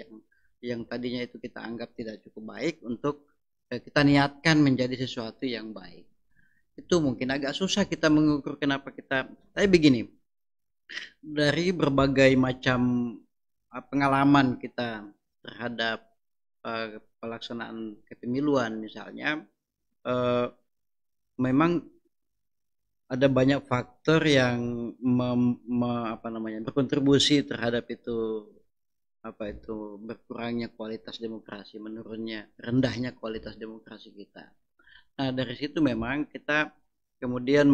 yang tadinya itu kita anggap tidak cukup baik untuk kita niatkan menjadi sesuatu yang baik. Itu mungkin agak susah kita mengukur kenapa kita. Tapi begini, dari berbagai macam pengalaman kita terhadap pelaksanaan kepemiluan misalnya, memang ada banyak faktor yang berkontribusi terhadap itu berkurangnya kualitas demokrasi, menurunnya, rendahnya kualitas demokrasi kita. Nah dari situ memang kita kemudian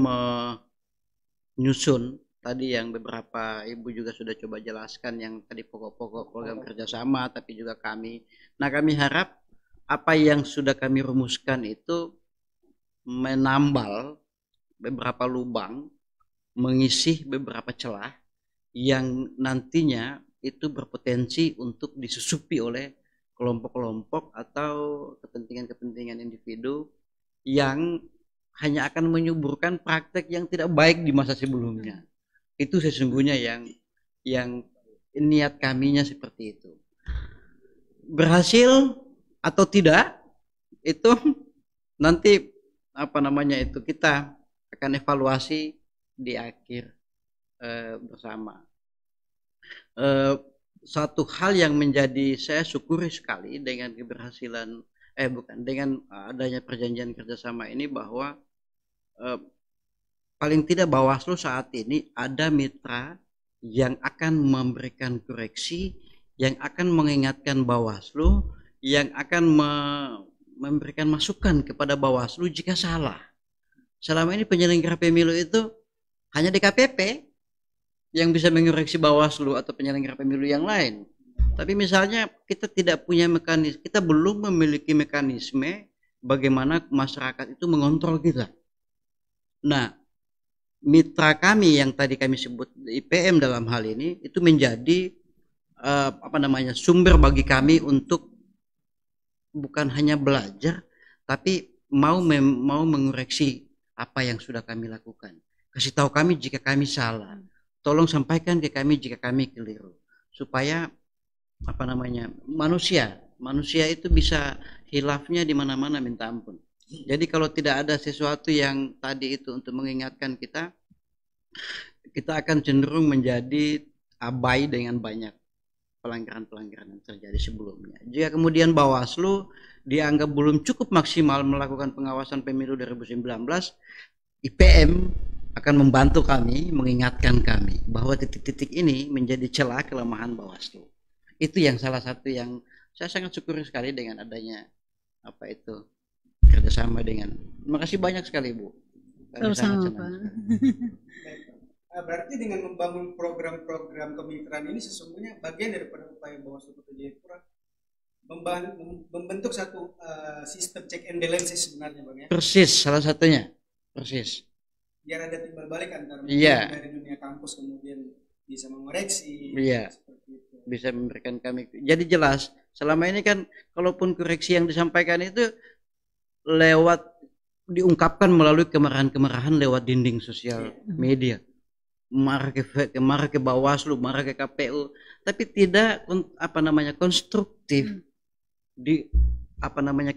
menyusun tadi yang beberapa ibu juga sudah coba jelaskan, yang tadi pokok-pokok program kerjasama, tapi juga kami. Nah kami harap apa yang sudah kami rumuskan itu menambal beberapa lubang, mengisi beberapa celah yang nantinya itu berpotensi untuk disusupi oleh kelompok-kelompok atau kepentingan-kepentingan individu yang hanya akan menyuburkan praktek yang tidak baik di masa sebelumnya. Itu sesungguhnya yang niat kaminya seperti itu. Berhasil atau tidak itu nanti itu kita akan evaluasi di akhir bersama. Satu hal yang menjadi saya syukuri sekali dengan keberhasilan dengan adanya perjanjian kerjasama ini, bahwa paling tidak Bawaslu saat ini ada mitra yang akan memberikan koreksi, yang akan mengingatkan Bawaslu, yang akan memberikan masukan kepada Bawaslu jika salah. Selama ini penyelenggara pemilu itu hanya DKPP yang bisa mengoreksi Bawaslu atau penyelenggara pemilu yang lain. Tapi misalnya kita tidak punya mekanisme, kita belum memiliki mekanisme bagaimana masyarakat itu mengontrol kita. Nah, mitra kami yang tadi kami sebut IPM dalam hal ini itu menjadi sumber bagi kami untuk bukan hanya belajar, tapi mau mengoreksi apa yang sudah kami lakukan. Kasih tahu kami jika kami salah. Tolong sampaikan ke kami jika kami keliru. Supaya manusia itu bisa hilafnya di mana-mana minta ampun. Jadi kalau tidak ada sesuatu yang tadi itu untuk mengingatkan kita, kita akan cenderung menjadi abai dengan banyak pelanggaran-pelanggaran yang terjadi sebelumnya. Jika kemudian Bawaslu dianggap belum cukup maksimal melakukan pengawasan pemilu 2019, IPM akan membantu kami, mengingatkan kami bahwa titik-titik ini menjadi celah kelemahan Bawaslu. Itu yang salah satu yang saya sangat syukur sekali dengan adanya apa itu kerjasama dengan. Terima kasih banyak sekali Bu. Kami sangat Sama-sama, senang Pak. sekali. Berarti dengan membangun program-program kemitraan ini sesungguhnya bagian daripada upaya Bawaslu Kota Jayapura membentuk satu sistem check and balances sebenarnya Bang ya. Persis, salah satunya. Persis. Biar ada timbal balik antara Iya. dari dunia kampus kemudian bisa mengoreksi. Iya. Seperti itu. Bisa memberikan kami. Jadi jelas, selama ini kan kalaupun koreksi yang disampaikan itu lewat diungkapkan melalui kemarahan-kemarahan lewat dinding sosial media. Marah ke Bawaslu, marah ke KPU, tapi tidak konstruktif. Di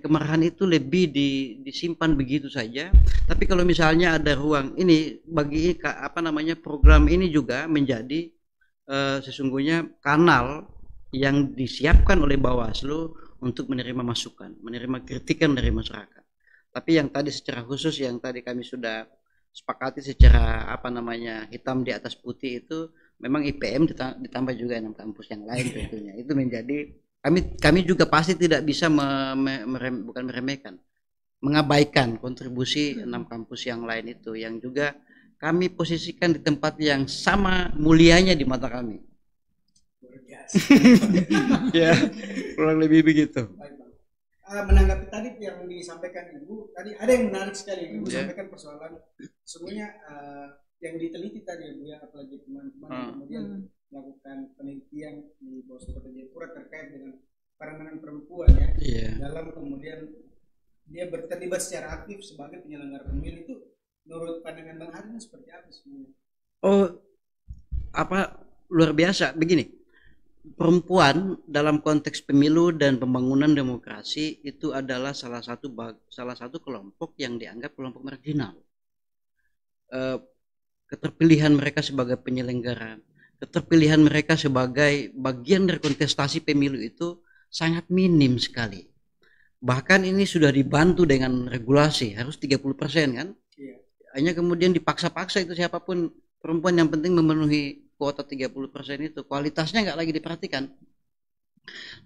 kemarahan itu lebih disimpan begitu saja. Tapi kalau misalnya ada ruang ini bagi program ini juga menjadi sesungguhnya kanal yang disiapkan oleh Bawaslu untuk menerima masukan, menerima kritikan dari masyarakat. Tapi yang tadi secara khusus yang tadi kami sudah sepakati secara hitam di atas putih itu memang IPM ditambah juga 6 kampus yang lain tentunya. Itu menjadi kami juga pasti tidak bisa bukan meremehkan, mengabaikan kontribusi 6 kampus yang lain itu yang juga kami posisikan di tempat yang sama mulianya di mata kami. Luar biasa. Ya, kurang lebih begitu. Menanggapi tadi yang disampaikan Ibu, tadi ada yang menarik sekali yang Ibu sampaikan persoalan semuanya yang diteliti tadi Ibu ya, apalagi teman-teman yang kemudian melakukan penelitian di Bawaslu Kota Jayapura terkait dengan peranan perempuan ya dalam kemudian dia terlibat secara aktif sebagai penyelenggara pemilu. Itu menurut pandangan Bang Harin seperti apa sebenarnya? Luar biasa begini. Perempuan dalam konteks pemilu dan pembangunan demokrasi itu adalah salah satu kelompok yang dianggap kelompok marginal. Keterpilihan mereka sebagai penyelenggara, keterpilihan mereka sebagai bagian dari kontestasi pemilu itu sangat minim sekali. Bahkan ini sudah dibantu dengan regulasi harus 30% kan? Iya. Hanya kemudian dipaksa-paksa itu siapapun perempuan yang penting memenuhi kuota 30% itu, kualitasnya nggak lagi diperhatikan.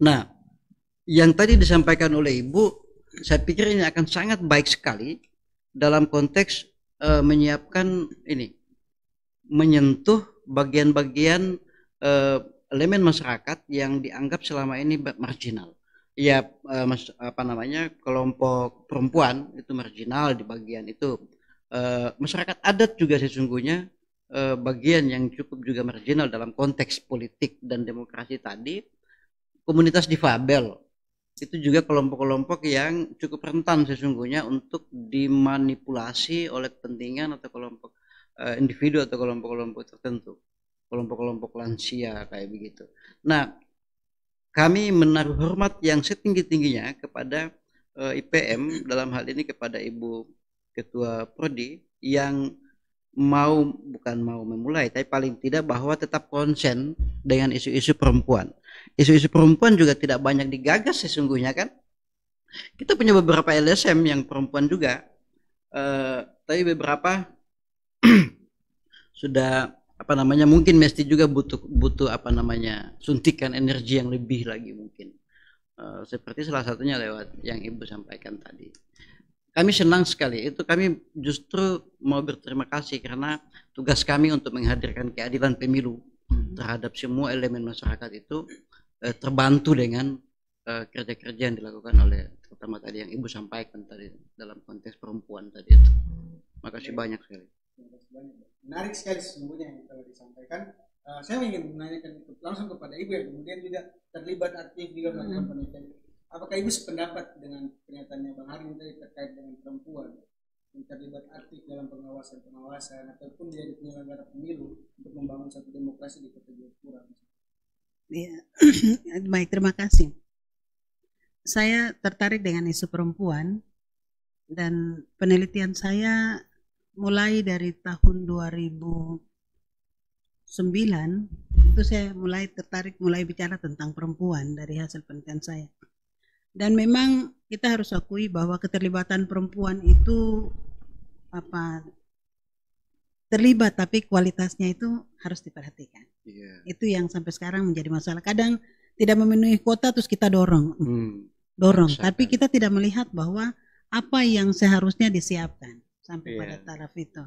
Nah, yang tadi disampaikan oleh Ibu, saya pikir ini akan sangat baik sekali dalam konteks menyiapkan ini, menyentuh bagian-bagian elemen masyarakat yang dianggap selama ini marginal. Ya, kelompok perempuan itu marginal di bagian itu. Masyarakat adat juga sesungguhnya bagian yang cukup juga marginal dalam konteks politik dan demokrasi tadi. Komunitas difabel itu juga kelompok-kelompok yang cukup rentan sesungguhnya untuk dimanipulasi oleh kepentingan atau kelompok individu atau kelompok-kelompok tertentu, kelompok-kelompok lansia kayak begitu. Nah, kami menaruh hormat yang setinggi-tingginya kepada IPM dalam hal ini kepada Ibu Ketua Prodi yang bukan mau memulai, tapi paling tidak bahwa tetap konsen dengan isu-isu perempuan. Isu-isu perempuan juga tidak banyak digagas sesungguhnya kan. Kita punya beberapa LSM yang perempuan juga, tapi beberapa sudah mungkin mesti juga butuh suntikan energi yang lebih lagi mungkin. Seperti salah satunya lewat yang Ibu sampaikan tadi. Kami senang sekali, itu kami justru mau berterima kasih karena tugas kami untuk menghadirkan keadilan pemilu terhadap semua elemen masyarakat itu terbantu dengan kerja-kerja yang dilakukan oleh terutama tadi yang Ibu sampaikan tadi dalam konteks perempuan tadi itu. Makasih banyak sekali. Menarik sekali sesungguhnya yang telah disampaikan. Saya ingin menanyakan langsung kepada Ibu yang kemudian juga terlibat aktif juga melakukan penelitian. Apakah Ibu sependapat dengan pernyataannya Bang Harin tadi terkait dengan perempuan yang terlibat aktif dalam pengawasan ataupun menjadi penyelenggara pemilu untuk membangun satu demokrasi di Kota Jayapura? Ya, baik, terima kasih. Saya tertarik dengan isu perempuan dan penelitian saya mulai dari tahun 2009 itu saya mulai bicara tentang perempuan dari hasil penelitian saya. Dan memang kita harus akui bahwa keterlibatan perempuan itu terlibat, tapi kualitasnya itu harus diperhatikan. Itu yang sampai sekarang menjadi masalah. Kadang tidak memenuhi kuota terus kita dorong, tapi kita tidak melihat bahwa apa yang seharusnya disiapkan sampai pada taraf itu.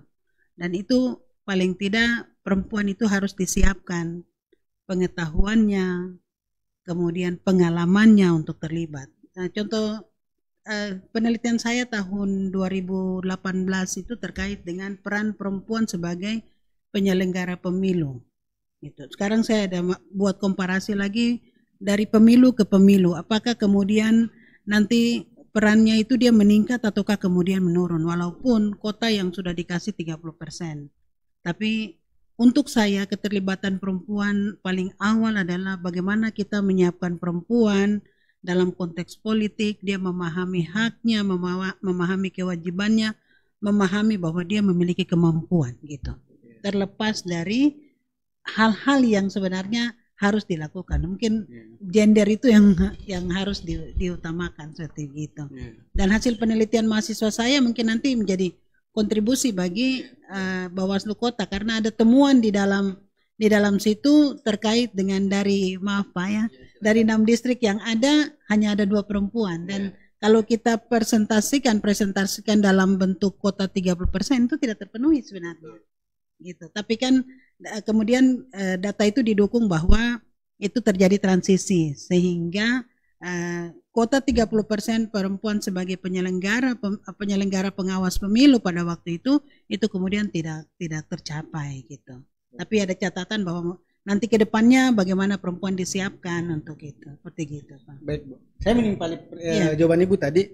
Dan itu paling tidak perempuan itu harus disiapkan pengetahuannya, kemudian pengalamannya untuk terlibat. Nah, contoh penelitian saya tahun 2018 itu terkait dengan peran perempuan sebagai penyelenggara pemilu. Gitu. Sekarang saya ada buat komparasi lagi dari pemilu ke pemilu. Apakah kemudian nanti perannya itu dia meningkat ataukah kemudian menurun, walaupun kota yang sudah dikasih 30%. Tapi untuk saya keterlibatan perempuan paling awal adalah bagaimana kita menyiapkan perempuan dalam konteks politik, dia memahami haknya, memahami kewajibannya, memahami bahwa dia memiliki kemampuan gitu. Terlepas dari hal-hal yang sebenarnya harus dilakukan. Mungkin gender itu yang harus diutamakan seperti itu. Dan hasil penelitian mahasiswa saya mungkin nanti menjadi kontribusi bagi Bawaslu Kota, karena ada temuan di dalam situ terkait dengan dari dari 6 distrik yang ada hanya ada 2 perempuan, dan kalau kita presentasikan dalam bentuk kota 30% itu tidak terpenuhi sebenarnya. Gitu. Tapi kan kemudian data itu didukung bahwa itu terjadi transisi sehingga kota 30% perempuan sebagai penyelenggara pengawas pemilu pada waktu itu kemudian tidak tercapai gitu. Tapi ada catatan bahwa nanti ke depannya bagaimana perempuan disiapkan untuk itu, seperti gitu, Pak. Baik, Bu. Saya menimpali jawaban Ibu tadi.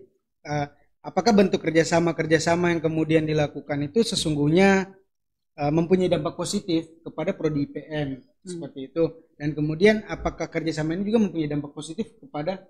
Apakah bentuk kerjasama yang kemudian dilakukan itu sesungguhnya mempunyai dampak positif kepada prodi IPM seperti itu, dan kemudian apakah kerjasama ini juga mempunyai dampak positif kepada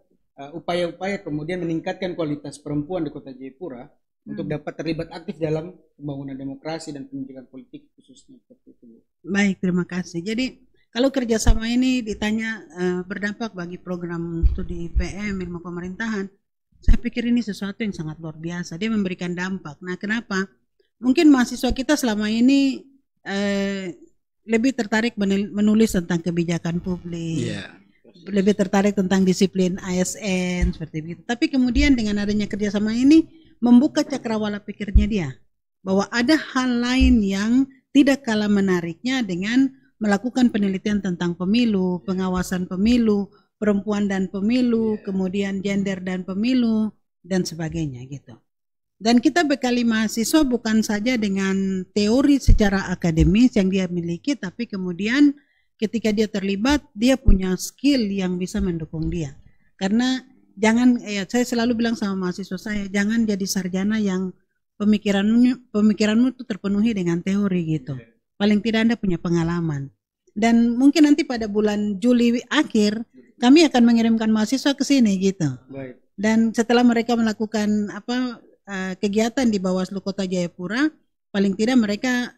upaya-upaya kemudian meningkatkan kualitas perempuan di Kota Jayapura untuk dapat terlibat aktif dalam pembangunan demokrasi dan pendidikan politik khususnya seperti itu. Baik, terima kasih. Jadi kalau kerjasama ini ditanya berdampak bagi program studi IPM ilmu pemerintahan, saya pikir ini sesuatu yang sangat luar biasa. Dia memberikan dampak. Nah, kenapa? Mungkin mahasiswa kita selama ini lebih tertarik menulis tentang kebijakan publik, lebih tertarik tentang disiplin ASN seperti itu. Tapi kemudian dengan adanya kerjasama ini membuka cakrawala pikirnya dia, bahwa ada hal lain yang tidak kalah menariknya dengan melakukan penelitian tentang pemilu, pengawasan pemilu, perempuan dan pemilu, kemudian gender dan pemilu, dan sebagainya gitu. Dan kita bekali mahasiswa bukan saja dengan teori secara akademis yang dia miliki, tapi kemudian ketika dia terlibat, dia punya skill yang bisa mendukung dia. Karena saya selalu bilang sama mahasiswa saya, jangan jadi sarjana yang pemikiranmu itu terpenuhi dengan teori gitu. Paling tidak Anda punya pengalaman. Dan mungkin nanti pada bulan Juli akhir kami akan mengirimkan mahasiswa ke sini gitu. Baik. Dan setelah mereka melakukan kegiatan di Bawaslu Kota Jayapura, paling tidak mereka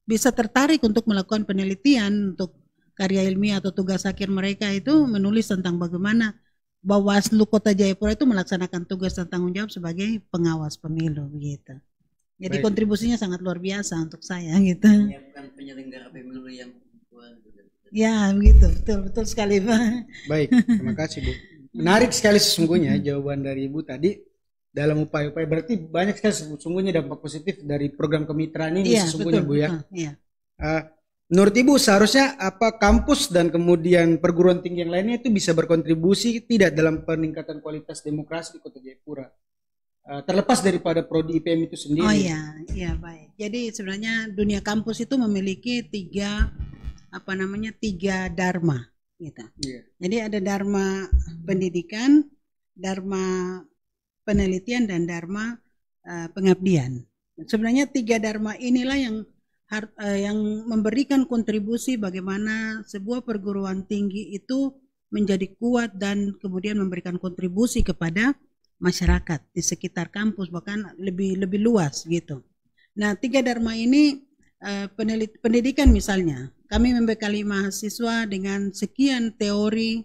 bisa tertarik untuk melakukan penelitian untuk karya ilmiah atau tugas akhir mereka itu menulis tentang bagaimana Bawaslu Kota Jayapura itu melaksanakan tugas dan tanggung jawab sebagai pengawas pemilu gitu. Jadi kontribusinya sangat luar biasa untuk saya gitu. Menyiapkan penyelenggara pemilu yang ya begitu, betul sekali Pak. Baik, terima kasih Bu. Menarik sekali sesungguhnya jawaban dari Ibu tadi. Dalam upaya-upaya berarti banyak sekali sesungguhnya dampak positif dari program kemitraan ini sesungguhnya betul, Bu ya. Iya. Menurut Ibu seharusnya kampus dan kemudian perguruan tinggi yang lainnya itu bisa berkontribusi tidak dalam peningkatan kualitas demokrasi di Kota Jayapura? Terlepas daripada prodi IPM itu sendiri. Oh iya baik. Jadi sebenarnya dunia kampus itu memiliki tiga dharma gitu. Yeah. Jadi ada dharma pendidikan, dharma penelitian, dan dharma pengabdian. Sebenarnya tiga dharma inilah yang memberikan kontribusi bagaimana sebuah perguruan tinggi itu menjadi kuat dan kemudian memberikan kontribusi kepada masyarakat di sekitar kampus, bahkan lebih luas gitu. Nah, tiga dharma ini pendidikan misalnya, kami membekali mahasiswa dengan sekian teori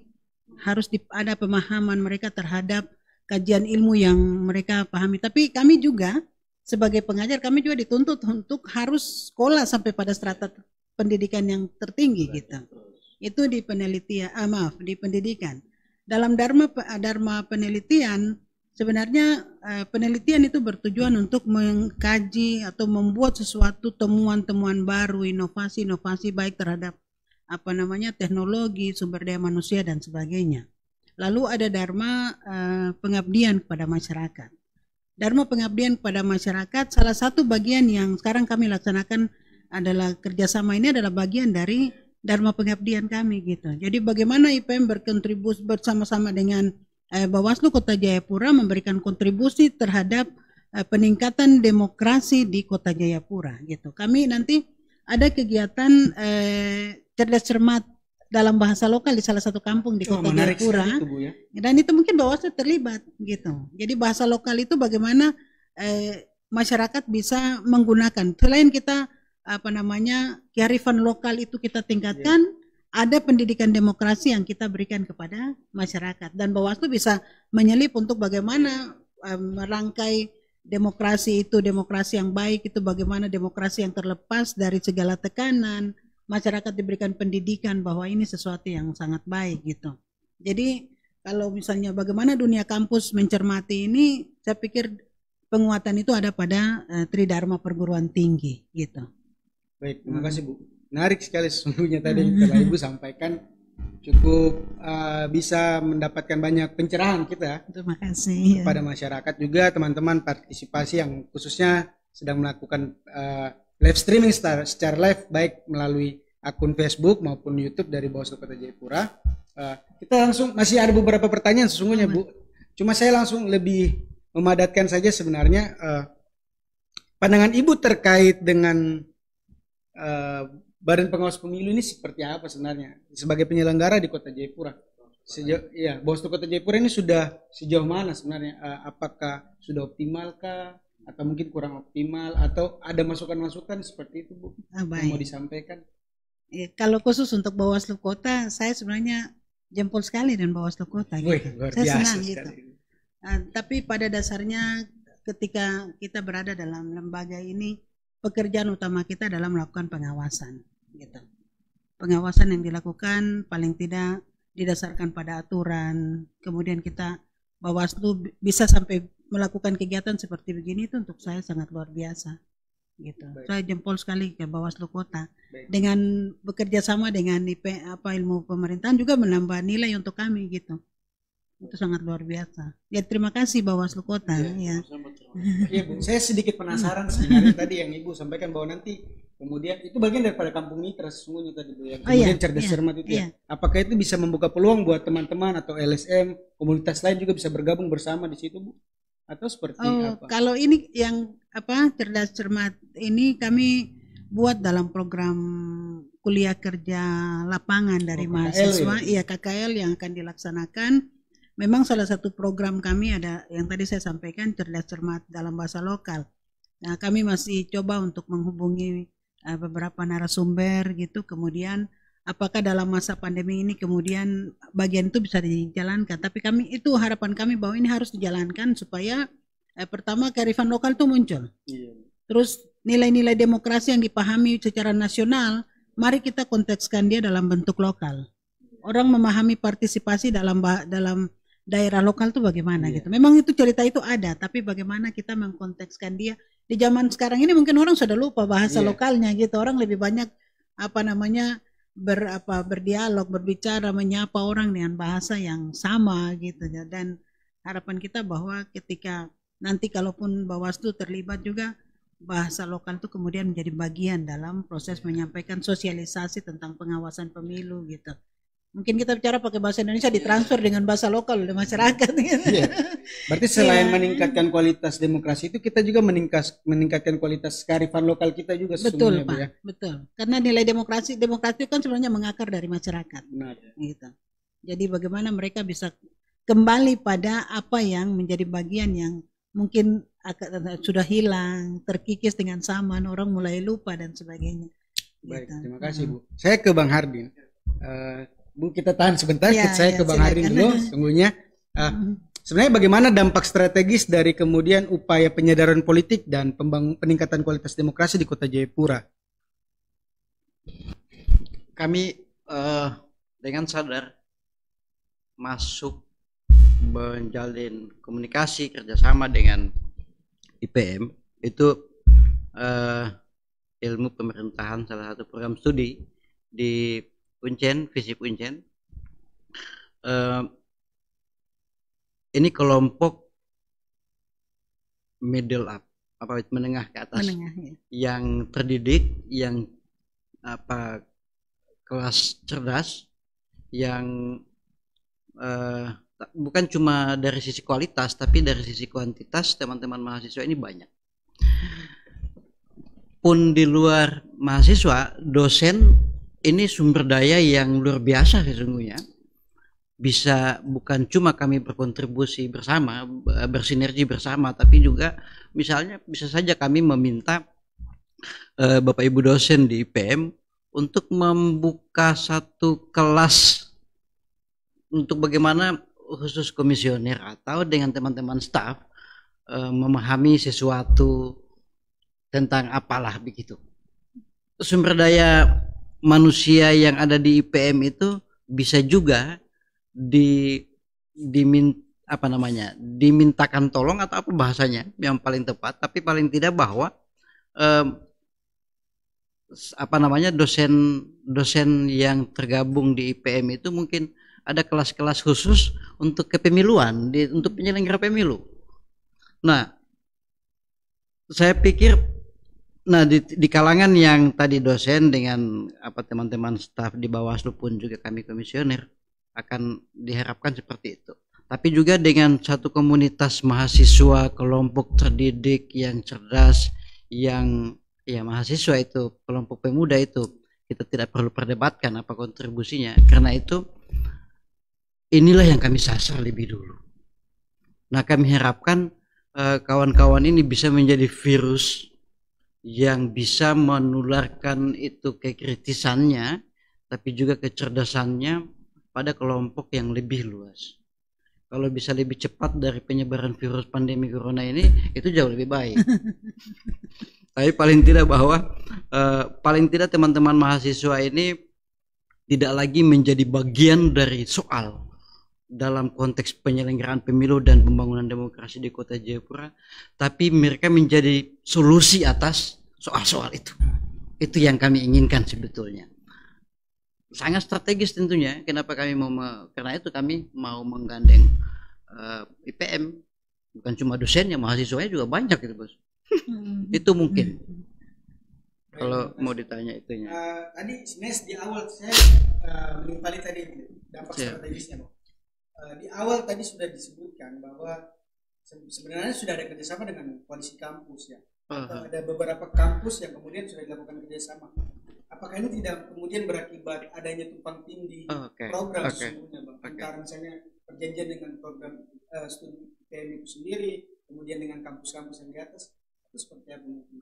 harus ada pemahaman mereka terhadap kajian ilmu yang mereka pahami. Tapi kami juga sebagai pengajar, kami juga dituntut untuk harus sekolah sampai pada strata pendidikan yang tertinggi gitu. Itu di penelitian, di pendidikan. Dalam dharma penelitian, sebenarnya penelitian itu bertujuan untuk mengkaji atau membuat sesuatu temuan-temuan baru, inovasi-inovasi baik terhadap teknologi, sumber daya manusia dan sebagainya. Lalu ada dharma pengabdian kepada masyarakat. Dharma pengabdian kepada masyarakat, salah satu bagian yang sekarang kami laksanakan adalah kerjasama ini adalah bagian dari dharma pengabdian kami gitu. Jadi bagaimana IPM berkontribusi bersama-sama dengan Bawaslu Kota Jayapura memberikan kontribusi terhadap peningkatan demokrasi di Kota Jayapura gitu. Kami nanti ada kegiatan cerdas cermat dalam bahasa lokal di salah satu kampung di Kota Jayapura. Dan itu mungkin Bawaslu terlibat gitu. Jadi bahasa lokal itu bagaimana masyarakat bisa menggunakan, selain kita kearifan lokal itu kita tingkatkan, ada pendidikan demokrasi yang kita berikan kepada masyarakat, dan Bawaslu bisa menyelip untuk bagaimana merangkai demokrasi itu, demokrasi yang baik itu bagaimana demokrasi yang terlepas dari segala tekanan, masyarakat diberikan pendidikan bahwa ini sesuatu yang sangat baik gitu. Jadi kalau misalnya bagaimana dunia kampus mencermati ini, saya pikir penguatan itu ada pada Tridharma perguruan tinggi gitu. Baik, terima kasih Bu. Menarik sekali sesungguhnya tadi yang telah Ibu sampaikan, cukup bisa mendapatkan banyak pencerahan kita. Terima kasih. Kepada masyarakat juga, teman-teman partisipasi yang khususnya sedang melakukan live streaming secara live baik melalui akun Facebook maupun YouTube dari Bawaslu Kota Jayapura. Kita langsung, masih ada beberapa pertanyaan sesungguhnya Bu. Cuma saya langsung lebih memadatkan saja sebenarnya pandangan Ibu terkait dengan Badan Pengawas Pemilu ini seperti apa sebenarnya sebagai penyelenggara di Kota Jayapura? Bawaslu Kota Jayapura ini sudah sejauh mana sebenarnya? Apakah sudah optimalkah atau mungkin kurang optimal, atau ada masukan-masukan seperti itu Bu yang mau disampaikan? Kalau khusus untuk Bawaslu Kota, saya sebenarnya jempol sekali dengan Bawaslu Kota. Gitu. Saya senang gitu. Tapi pada dasarnya ketika kita berada dalam lembaga ini, pekerjaan utama kita adalah melakukan pengawasan gitu. Pengawasan yang dilakukan paling tidak didasarkan pada aturan, kemudian kita Bawaslu bisa sampai melakukan kegiatan seperti begini, itu untuk saya sangat luar biasa gitu. Baik. Saya jempol sekali ke Bawaslu Kota. Baik. Dengan bekerja sama dengan ilmu pemerintahan juga menambah nilai untuk kami gitu. Itu sangat luar biasa. Ya, terima kasih Bawaslu Kota. Ya. Iya Bu, saya sedikit penasaran sebenarnya tadi yang Ibu sampaikan bahwa nanti kemudian itu bagian daripada kampung mitra sesungguhnya tadi Bu, yang kemudian cerdas cermat itu ya. Apakah itu bisa membuka peluang buat teman-teman atau LSM, komunitas lain juga bisa bergabung bersama di situ Bu? Atau seperti apa? Kalau ini yang cerdas cermat ini kami buat dalam program kuliah kerja lapangan dari mahasiswa, KKL yang akan dilaksanakan. Memang salah satu program kami ada yang tadi saya sampaikan, cerdas cermat dalam bahasa lokal. Nah, kami masih coba untuk menghubungi beberapa narasumber gitu, kemudian apakah dalam masa pandemi ini kemudian bagian itu bisa dijalankan. Tapi itu harapan kami bahwa ini harus dijalankan supaya pertama kearifan lokal itu muncul. Terus nilai-nilai demokrasi yang dipahami secara nasional, mari kita kontekskan dia dalam bentuk lokal. Orang memahami partisipasi dalam daerah lokal itu bagaimana gitu. Memang itu cerita itu ada, tapi bagaimana kita mengkontekskan dia di zaman sekarang ini, mungkin orang sudah lupa bahasa lokalnya gitu. Orang lebih banyak berdialog, berbicara, menyapa orang dengan bahasa yang sama gitu. Dan harapan kita bahwa ketika nanti kalaupun Bawaslu terlibat juga, bahasa lokal itu kemudian menjadi bagian dalam proses menyampaikan sosialisasi tentang pengawasan pemilu gitu. Mungkin kita bicara pakai bahasa Indonesia ditransfer dengan bahasa lokal oleh masyarakat. Iya. Berarti selain meningkatkan kualitas demokrasi itu, kita juga meningkatkan kualitas kearifan lokal kita juga sesungguhnya. Betul Pak, ya? Betul. Karena nilai demokrasi kan sebenarnya mengakar dari masyarakat. Benar. Gitu. Jadi bagaimana mereka bisa kembali pada apa yang menjadi bagian yang mungkin sudah hilang, terkikis dengan zaman, orang mulai lupa dan sebagainya. Baik, terima kasih Bu. Saya ke Bang Hardin. Bu, kita tahan sebentar. Ya, Saya ke Bang Harin dulu. Sungguhnya. Sebenarnya bagaimana dampak strategis dari kemudian upaya penyadaran politik dan peningkatan kualitas demokrasi di Kota Jayapura? Kami dengan sadar masuk menjalin komunikasi kerjasama dengan IPM itu ilmu pemerintahan, salah satu program studi di Uncen, FISIP Uncen. Ini kelompok middle up, menengah ke atas, Menengah, ya. yang terdidik, yang kelas cerdas, yang bukan cuma dari sisi kualitas tapi dari sisi kuantitas. Teman-teman mahasiswa ini banyak. Pun di luar mahasiswa, dosen ini sumber daya yang luar biasa sesungguhnya. Bisa bukan cuma kami berkontribusi bersama, bersinergi bersama, tapi juga misalnya bisa saja kami meminta Bapak Ibu dosen di IPM untuk membuka satu kelas untuk bagaimana khusus komisioner atau dengan teman-teman staf memahami sesuatu tentang apalah begitu. Sumber daya manusia yang ada di IPM itu bisa juga dimintakan tolong atau apa bahasanya yang paling tepat, tapi paling tidak bahwa dosen yang tergabung di IPM itu mungkin ada kelas-kelas khusus untuk kepemiluan, untuk penyelenggara pemilu. Nah, saya pikir di kalangan yang tadi dosen dengan teman-teman staf di Bawaslu pun juga kami komisioner akan diharapkan seperti itu. Tapi juga dengan satu komunitas mahasiswa, kelompok terdidik yang cerdas, yang ya mahasiswa itu, kelompok pemuda itu, kita tidak perlu perdebatkan apa kontribusinya. Karena itu inilah yang kami sasar lebih dulu. Nah, kami harapkan kawan-kawan ini bisa menjadi virus yang bisa menularkan itu kekritisannya, tapi juga kecerdasannya pada kelompok yang lebih luas. Kalau bisa lebih cepat dari penyebaran virus pandemi corona ini, itu jauh lebih baik. Tapi paling tidak teman-teman mahasiswa ini tidak lagi menjadi bagian dari soal dalam konteks penyelenggaraan pemilu dan pembangunan demokrasi di Kota Jayapura, tapi mereka menjadi solusi atas soal-soal itu. Itu yang kami inginkan sebetulnya. Sangat strategis tentunya. Kenapa kami karena itu kami mau menggandeng IPM, bukan cuma dosennya, mahasiswanya juga banyak itu, Bos. Itu mungkin. Kalau mau ditanya itunya. Tadi sebenarnya di awal saya menimpali tadi dampak strategisnya, Bang. Di awal tadi sudah disebutkan bahwa sebenarnya sudah ada kerjasama dengan koalisi kampus ya. Ada beberapa kampus yang kemudian sudah dilakukan kerjasama. Apakah ini tidak kemudian berakibat adanya tumpang tindih program sesungguhnya, Bang? Antara misalnya perjanjian dengan program studi IPM itu sendiri, kemudian dengan kampus-kampus yang di atas, itu seperti apa mungkin?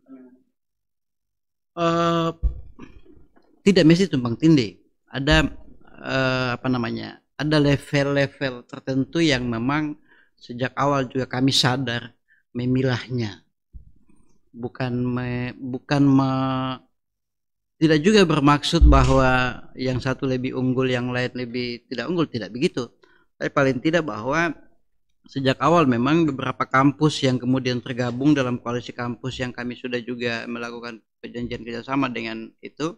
Tidak mesti tumpang tindih. Ada ada level-level tertentu yang memang sejak awal juga kami sadar memilahnya. Tidak juga bermaksud bahwa yang satu lebih unggul, yang lain lebih tidak unggul, tidak begitu. Tapi paling tidak bahwa sejak awal memang beberapa kampus yang kemudian tergabung dalam koalisi kampus yang kami sudah juga melakukan perjanjian kerjasama dengan itu,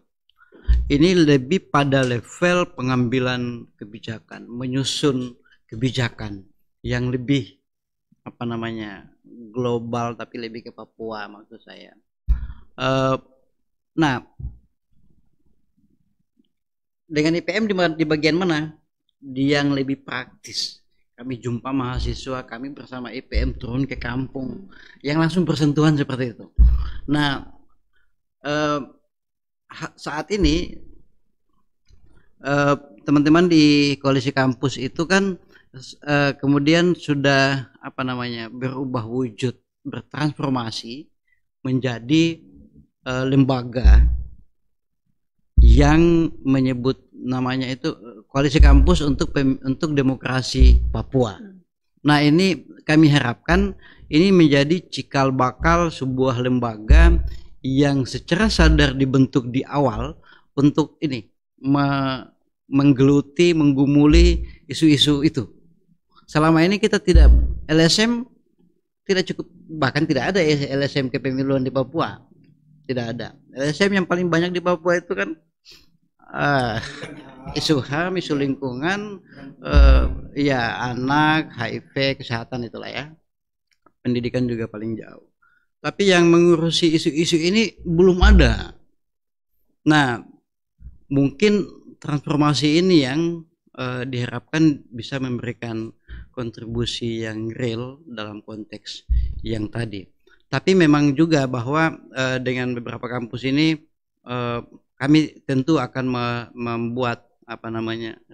ini lebih pada level pengambilan kebijakan, menyusun kebijakan yang lebih global, tapi lebih ke Papua maksud saya. Nah, dengan IPM di bagian mana? Yang lebih praktis. Kami jumpa mahasiswa, kami bersama IPM turun ke kampung, yang langsung bersentuhan seperti itu. Nah, saat ini teman-teman di koalisi kampus itu kan kemudian sudah berubah wujud, bertransformasi menjadi lembaga yang menyebut namanya itu Koalisi Kampus untuk Demokrasi Papua. Nah, ini kami harapkan ini menjadi cikal bakal sebuah lembaga yang secara sadar dibentuk di awal untuk ini menggeluti, menggumuli isu-isu itu. Selama ini kita tidak, LSM tidak cukup, bahkan tidak ada LSM kepemiluan di Papua. Tidak ada. LSM yang paling banyak di Papua itu kan isu HAM, isu lingkungan, ya anak, HIV, kesehatan itulah ya. Pendidikan juga paling jauh. Tapi yang mengurusi isu-isu ini belum ada. Nah, mungkin transformasi ini yang diharapkan bisa memberikan kontribusi yang real dalam konteks yang tadi. Tapi memang juga bahwa dengan beberapa kampus ini kami tentu akan membuat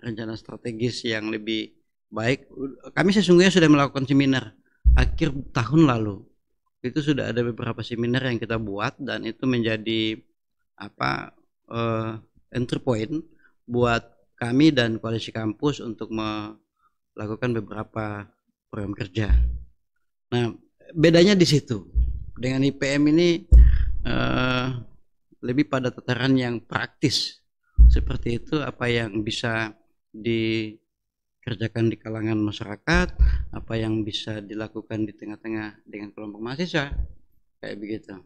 rencana strategis yang lebih baik. Kami sesungguhnya sudah melakukan seminar akhir tahun lalu. Itu sudah ada beberapa seminar yang kita buat dan itu menjadi entry point buat kami dan Koalisi Kampus untuk melakukan beberapa program kerja. Nah, bedanya di situ. Dengan IPM ini lebih pada tataran yang praktis. Seperti itu apa yang bisa dikerjakan di kalangan masyarakat, apa yang bisa dilakukan di tengah-tengah dengan kelompok mahasiswa, kayak begitu.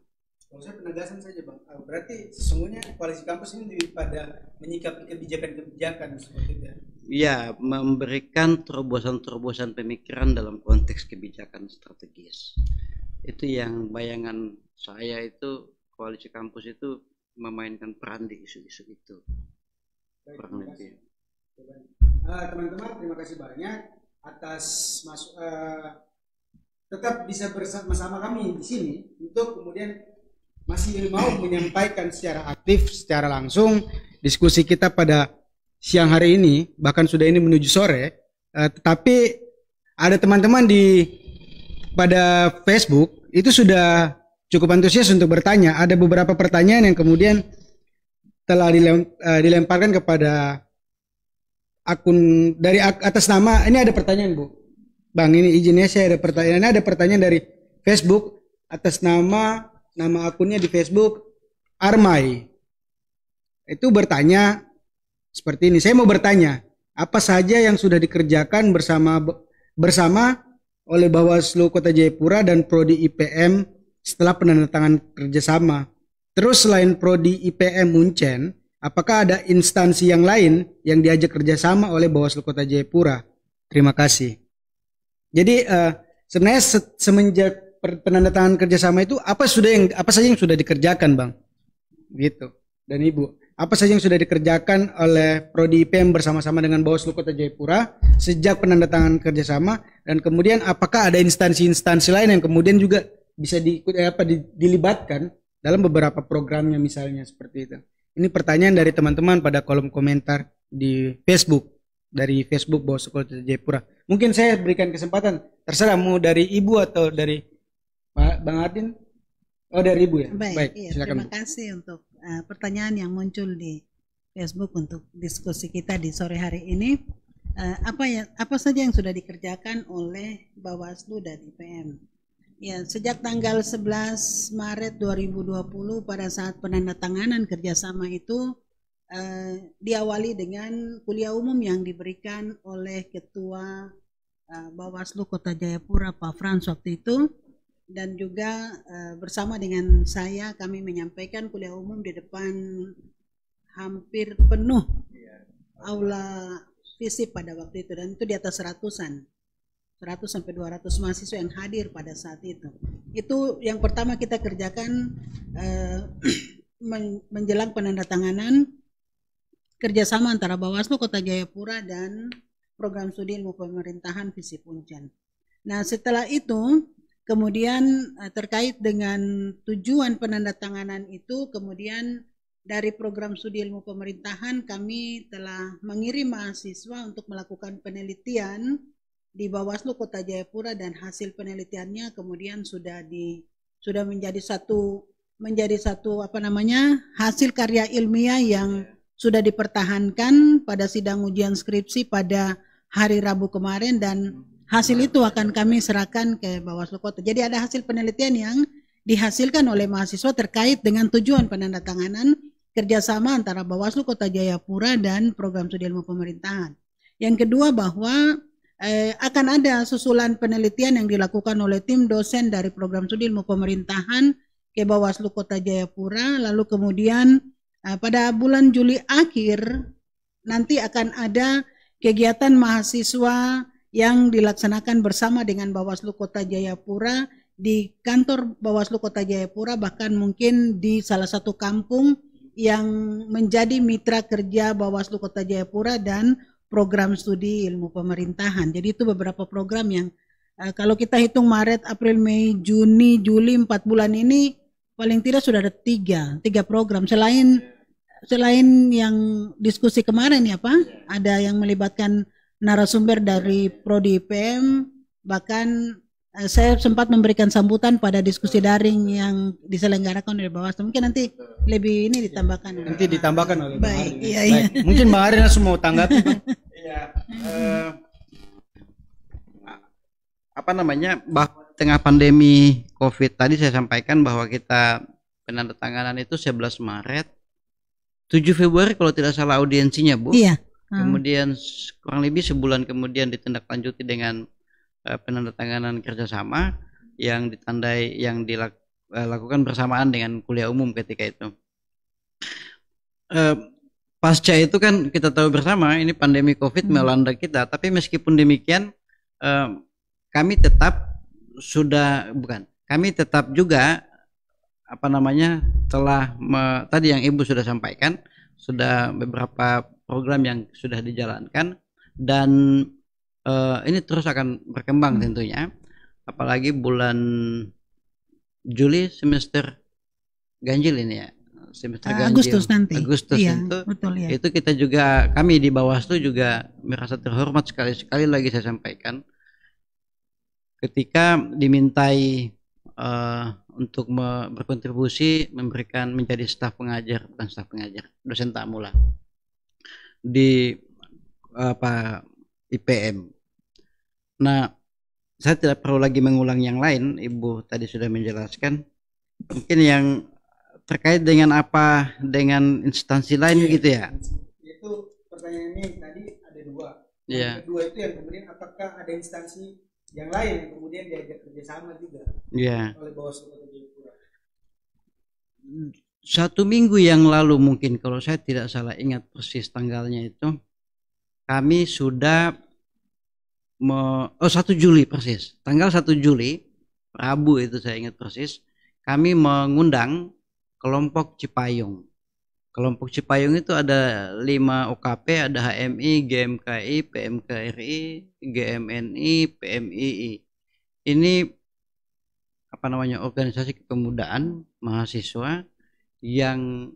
Kalau saya penegasan saja Bang, berarti sesungguhnya Koalisi Kampus ini lebih pada menyikapi kebijakan-kebijakan seperti itu. Ya, memberikan terobosan-terobosan pemikiran dalam konteks kebijakan strategis. Itu yang bayangan saya itu Koalisi Kampus itu memainkan peran di isu-isu itu. Teman-teman, terima kasih banyak atas tetap bisa bersama-sama kami di sini untuk kemudian masih mau menyampaikan secara aktif, secara langsung diskusi kita pada siang hari ini, bahkan sudah ini menuju sore. Tetapi ada teman-teman pada Facebook itu sudah cukup antusias untuk bertanya. Ada beberapa pertanyaan yang kemudian telah dilemparkan kepada akun dari atas nama. Ini ada pertanyaan Bu, Bang, ini izinnya saya ada pertanyaan. Ini ada pertanyaan dari Facebook atas nama akunnya di Facebook Armai. Itu bertanya seperti ini. Saya mau bertanya, apa saja yang sudah dikerjakan bersama oleh Bawaslu Kota Jayapura dan Prodi IPM setelah penandatangan kerjasama? Terus selain Prodi IPM Uncen, apakah ada instansi yang lain yang diajak kerjasama oleh Bawaslu Kota Jayapura? Terima kasih. Jadi sebenarnya semenjak penandatangan kerjasama itu apa saja yang sudah dikerjakan Bang? Gitu. Dan Ibu, apa saja yang sudah dikerjakan oleh Prodi IPM bersama-sama dengan Bawaslu Kota Jayapura sejak penandatangan kerjasama, dan kemudian apakah ada instansi-instansi lain yang kemudian juga bisa dilibatkan dalam beberapa programnya misalnya seperti itu. Ini pertanyaan dari teman-teman pada kolom komentar di Facebook, dari Facebook Bawaslu Kota Jayapura. Mungkin saya berikan kesempatan, terserah mau dari Ibu atau dari Pak Bang Adin. Oh, dari Ibu ya. Baik, iya, silakan. Terima kasih untuk pertanyaan yang muncul di Facebook untuk diskusi kita di sore hari ini. Apa saja yang sudah dikerjakan oleh Bawaslu dan IPM? Ya, sejak tanggal 11 Maret 2020 pada saat penandatanganan kerjasama itu diawali dengan kuliah umum yang diberikan oleh Ketua Bawaslu Kota Jayapura Pak Frans waktu itu, dan juga bersama dengan saya kami menyampaikan kuliah umum di depan hampir penuh aula FISIP pada waktu itu, dan itu di atas 100 sampai 200 mahasiswa yang hadir pada saat itu. Itu yang pertama kita kerjakan menjelang penandatanganan kerjasama antara Bawaslu Kota Jayapura dan Program Studi Ilmu Pemerintahan FISIP Uncen. Nah, setelah itu kemudian terkait dengan tujuan penandatanganan itu, kemudian dari Program Studi Ilmu Pemerintahan kami telah mengirim mahasiswa untuk melakukan penelitian di Bawaslu Kota Jayapura, dan hasil penelitiannya kemudian sudah menjadi satu menjadi satu hasil karya ilmiah yang sudah dipertahankan pada sidang ujian skripsi pada hari Rabu kemarin, dan hasil itu akan kami serahkan ke Bawaslu Kota. Jadi ada hasil penelitian yang dihasilkan oleh mahasiswa terkait dengan tujuan penandatanganan kerjasama antara Bawaslu Kota Jayapura dan program studi ilmu pemerintahan. Yang kedua, bahwa akan ada susulan penelitian yang dilakukan oleh tim dosen dari program studi ilmu pemerintahan ke Bawaslu Kota Jayapura, lalu kemudian pada bulan Juli akhir nanti akan ada kegiatan mahasiswa yang dilaksanakan bersama dengan Bawaslu Kota Jayapura di kantor Bawaslu Kota Jayapura, bahkan mungkin di salah satu kampung yang menjadi mitra kerja Bawaslu Kota Jayapura dan program studi ilmu pemerintahan. Jadi itu beberapa program yang kalau kita hitung Maret, April, Mei, Juni, Juli, 4 bulan ini paling tidak sudah ada tiga program selain yang diskusi kemarin ya Pak, ada yang melibatkan narasumber dari Prodi IPM, bahkan saya sempat memberikan sambutan pada diskusi daring yang diselenggarakan oleh Bawaslu. Mungkin nanti lebih ini ditambahkan. Nanti ditambahkan oleh Bang Baik, Ari. iya. Baik. Mungkin Bang Ari langsung mau tanggapi Bang. Iya. Bahwa tengah pandemi COVID tadi saya sampaikan bahwa kita penandatanganan itu 11 Maret, 7 Februari kalau tidak salah audiensinya Bu. Iya. Kemudian kurang lebih sebulan kemudian ditindaklanjuti dengan penandatanganan kerjasama yang dilakukan bersamaan dengan kuliah umum ketika itu. Pasca itu kan kita tahu bersama ini pandemi COVID melanda kita, tapi meskipun demikian kami tetap juga tadi yang Ibu sudah sampaikan, sudah beberapa program yang sudah dijalankan dan ini terus akan berkembang tentunya, apalagi bulan Juli semester ganjil ini ya, semester ganjil Agustus nanti. Iya, itu betul ya. Itu kita juga, kami di Bawaslu juga merasa terhormat sekali lagi saya sampaikan ketika dimintai untuk berkontribusi menjadi dosen tamu lah di IPM. Nah, saya tidak perlu lagi mengulang yang lain, Ibu tadi sudah menjelaskan. Mungkin yang terkait dengan dengan instansi lain gitu ya. Itu pertanyaan ini tadi ada dua. Yang kedua itu yang kemudian apakah ada instansi yang lain yang kemudian diajak kerjasama juga oleh Bawaslu Kota Jayapura? 1 minggu yang lalu mungkin kalau saya tidak salah ingat persis tanggalnya itu, kami sudah 1 Juli persis, tanggal 1 Juli Rabu itu saya ingat persis, kami mengundang kelompok Cipayung. Kelompok Cipayung itu ada 5 OKP, ada HMI, GMKI, PMKRI, GMNI, PMII. Ini organisasi kepemudaan mahasiswa yang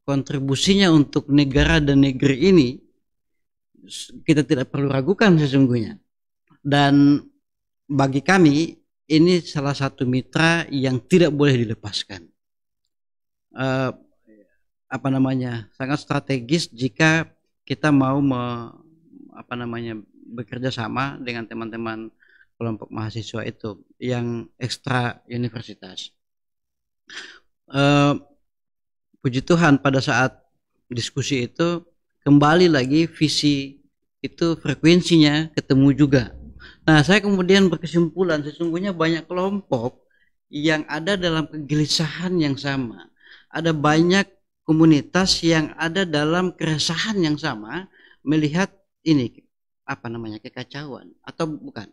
kontribusinya untuk negara dan negeri ini kita tidak perlu ragukan sesungguhnya. Dan bagi kami ini salah satu mitra yang tidak boleh dilepaskan. Sangat strategis jika kita mau bekerja sama dengan teman-teman kelompok mahasiswa itu yang ekstra universitas. Puji Tuhan pada saat diskusi itu kembali lagi visi itu frekuensinya ketemu juga. Nah, saya kemudian berkesimpulan sesungguhnya banyak kelompok yang ada dalam kegelisahan yang sama. Ada banyak komunitas yang ada dalam keresahan yang sama melihat ini kekacauan, atau bukan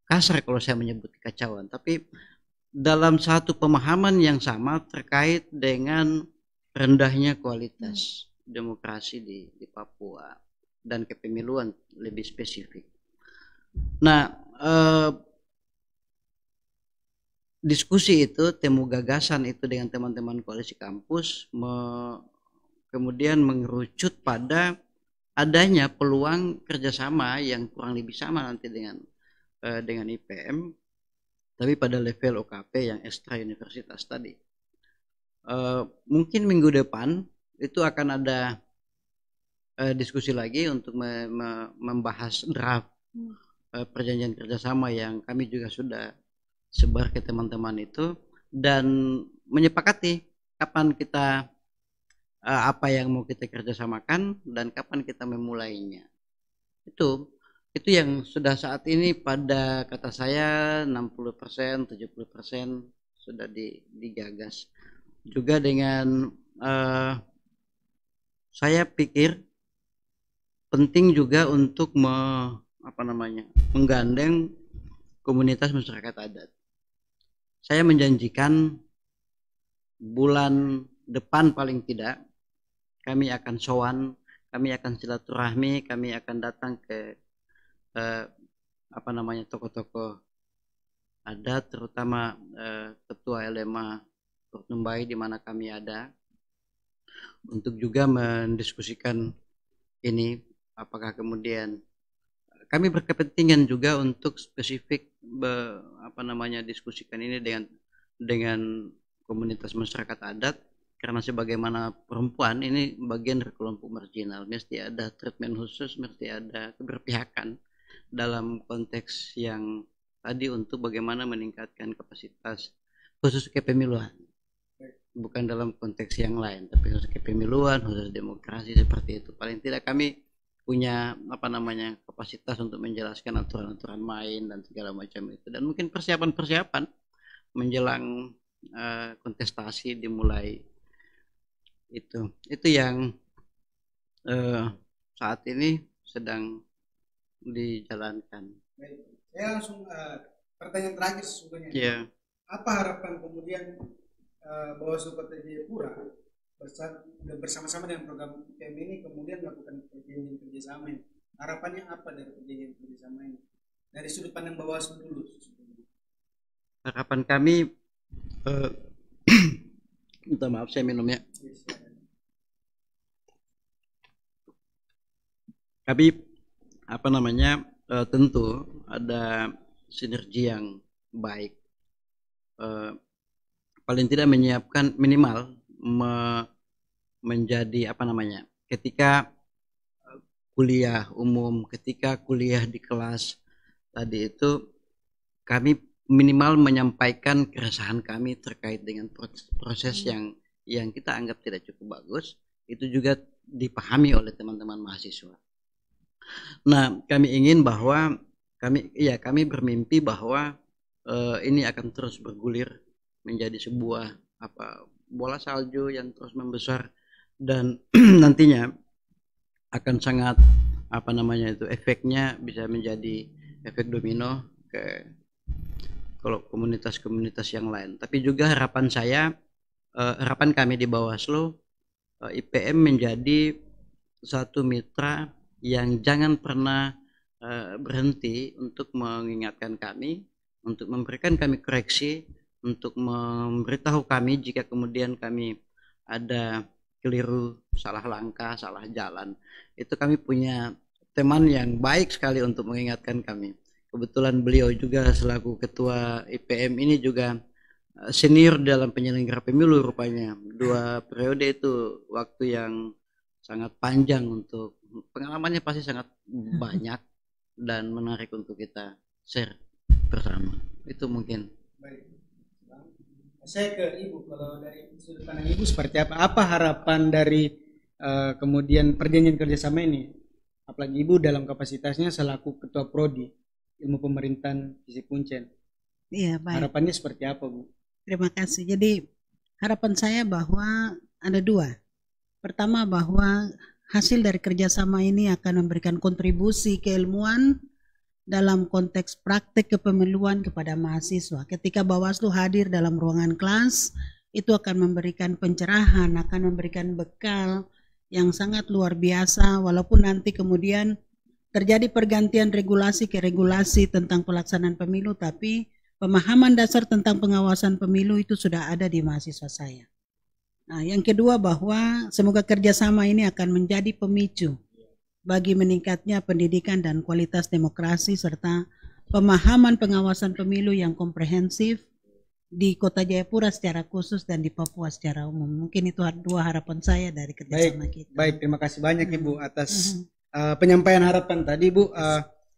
kasar kalau saya menyebut kekacauan, tapi dalam satu pemahaman yang sama terkait dengan rendahnya kualitas demokrasi di Papua dan kepemiluan lebih spesifik. Nah, diskusi itu, temu gagasan itu dengan teman-teman koalisi kampus kemudian mengerucut pada adanya peluang kerjasama yang kurang lebih sama nanti dengan IPM tapi pada level OKP yang ekstra universitas tadi. Mungkin minggu depan itu akan ada diskusi lagi untuk membahas draft perjanjian kerjasama yang kami juga sudah sebar ke teman-teman itu, dan menyepakati kapan kita apa yang mau kita kerjasamakan dan kapan kita memulainya. Itu yang sudah saat ini pada kata saya 60%, 70% sudah digagas. Juga dengan saya pikir penting juga untuk menggandeng komunitas masyarakat adat. Saya menjanjikan bulan depan paling tidak kami akan sowan, kami akan silaturahmi, kami akan datang ke tokoh-tokoh adat, terutama ketua LMA Numbai di mana kami ada, untuk juga mendiskusikan ini. Apakah kemudian kami berkepentingan juga untuk spesifik diskusikan ini dengan komunitas masyarakat adat, karena sebagaimana perempuan ini bagian dari kelompok marginal, mesti ada treatment khusus, mesti ada keberpihakan dalam konteks yang tadi untuk bagaimana meningkatkan kapasitas khusus kepemiluan, bukan dalam konteks yang lain, tapi khusus kepemiluan, khusus demokrasi seperti itu. Paling tidak kami punya kapasitas untuk menjelaskan aturan-aturan main dan segala macam itu, dan mungkin persiapan menjelang kontestasi dimulai. Itu yang saat ini sedang dijalankan. Saya langsung pertanyaan terakhir sesungguhnya. Yeah. Apa harapan kemudian Bawaslu Kota Jayapura bersama-sama dengan program IPM ini kemudian melakukan perjanjian kerjasama ini? Harapannya apa dari perjanjian kerjasama ini? Dari sudut pandang Bawaslu dulu. Harapan kami, minta maaf saya minum ya. Kami tentu ada sinergi yang baik. Paling tidak menyiapkan minimal menjadi ketika kuliah umum, ketika kuliah di kelas tadi itu, kami minimal menyampaikan keresahan kami terkait dengan proses yang kita anggap tidak cukup bagus, itu juga dipahami oleh teman-teman mahasiswa. Nah, kami ingin bahwa kami bermimpi bahwa ini akan terus bergulir menjadi sebuah bola salju yang terus membesar, dan nantinya akan sangat efeknya bisa menjadi efek domino ke kalau komunitas-komunitas yang lain. Tapi juga harapan kami di Bawaslu, IPM menjadi satu mitra yang jangan pernah berhenti untuk mengingatkan kami, untuk memberikan kami koreksi, untuk memberitahu kami jika kemudian kami ada keliru, salah langkah, salah jalan. Itu kami punya teman yang baik sekali untuk mengingatkan kami. Kebetulan beliau juga selaku ketua IPM ini juga senior dalam penyelenggara pemilu rupanya. 2 periode itu waktu yang sangat panjang, untuk pengalamannya pasti sangat banyak dan menarik untuk kita share bersama. Itu mungkin. Baik. Saya ke Ibu, kalau dari sudut pandang Ibu seperti apa? Apa harapan dari kemudian perjanjian kerjasama ini? Apalagi Ibu dalam kapasitasnya selaku Ketua Prodi Ilmu Pemerintahan Fisik Kuncen. Iya, baik. Harapannya seperti apa, Bu? Terima kasih. Jadi harapan saya bahwa ada 2. Pertama, bahwa hasil dari kerjasama ini akan memberikan kontribusi keilmuan dalam konteks praktek kepemiluan kepada mahasiswa. Ketika Bawaslu hadir dalam ruangan kelas, itu akan memberikan pencerahan, akan memberikan bekal yang sangat luar biasa, walaupun nanti kemudian terjadi pergantian regulasi ke regulasi tentang pelaksanaan pemilu, tapi pemahaman dasar tentang pengawasan pemilu itu sudah ada di mahasiswa saya. Nah, yang kedua, bahwa semoga kerjasama ini akan menjadi pemicu bagi meningkatnya pendidikan dan kualitas demokrasi serta pemahaman pengawasan pemilu yang komprehensif di Kota Jayapura secara khusus dan di Papua secara umum. Mungkin itu dua harapan saya dari kerjasama kita. Baik, terima kasih banyak Ibu atas penyampaian harapan tadi Bu.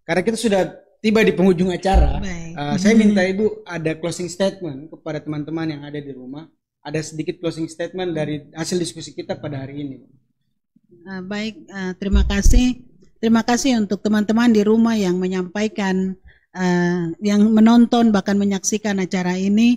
Karena kita sudah tiba di penghujung acara, saya minta Ibu ada closing statement kepada teman-teman yang ada di rumah. Ada sedikit closing statement dari hasil diskusi kita pada hari ini. Baik, terima kasih. Terima kasih untuk teman-teman di rumah yang menyampaikan, yang menonton bahkan menyaksikan acara ini.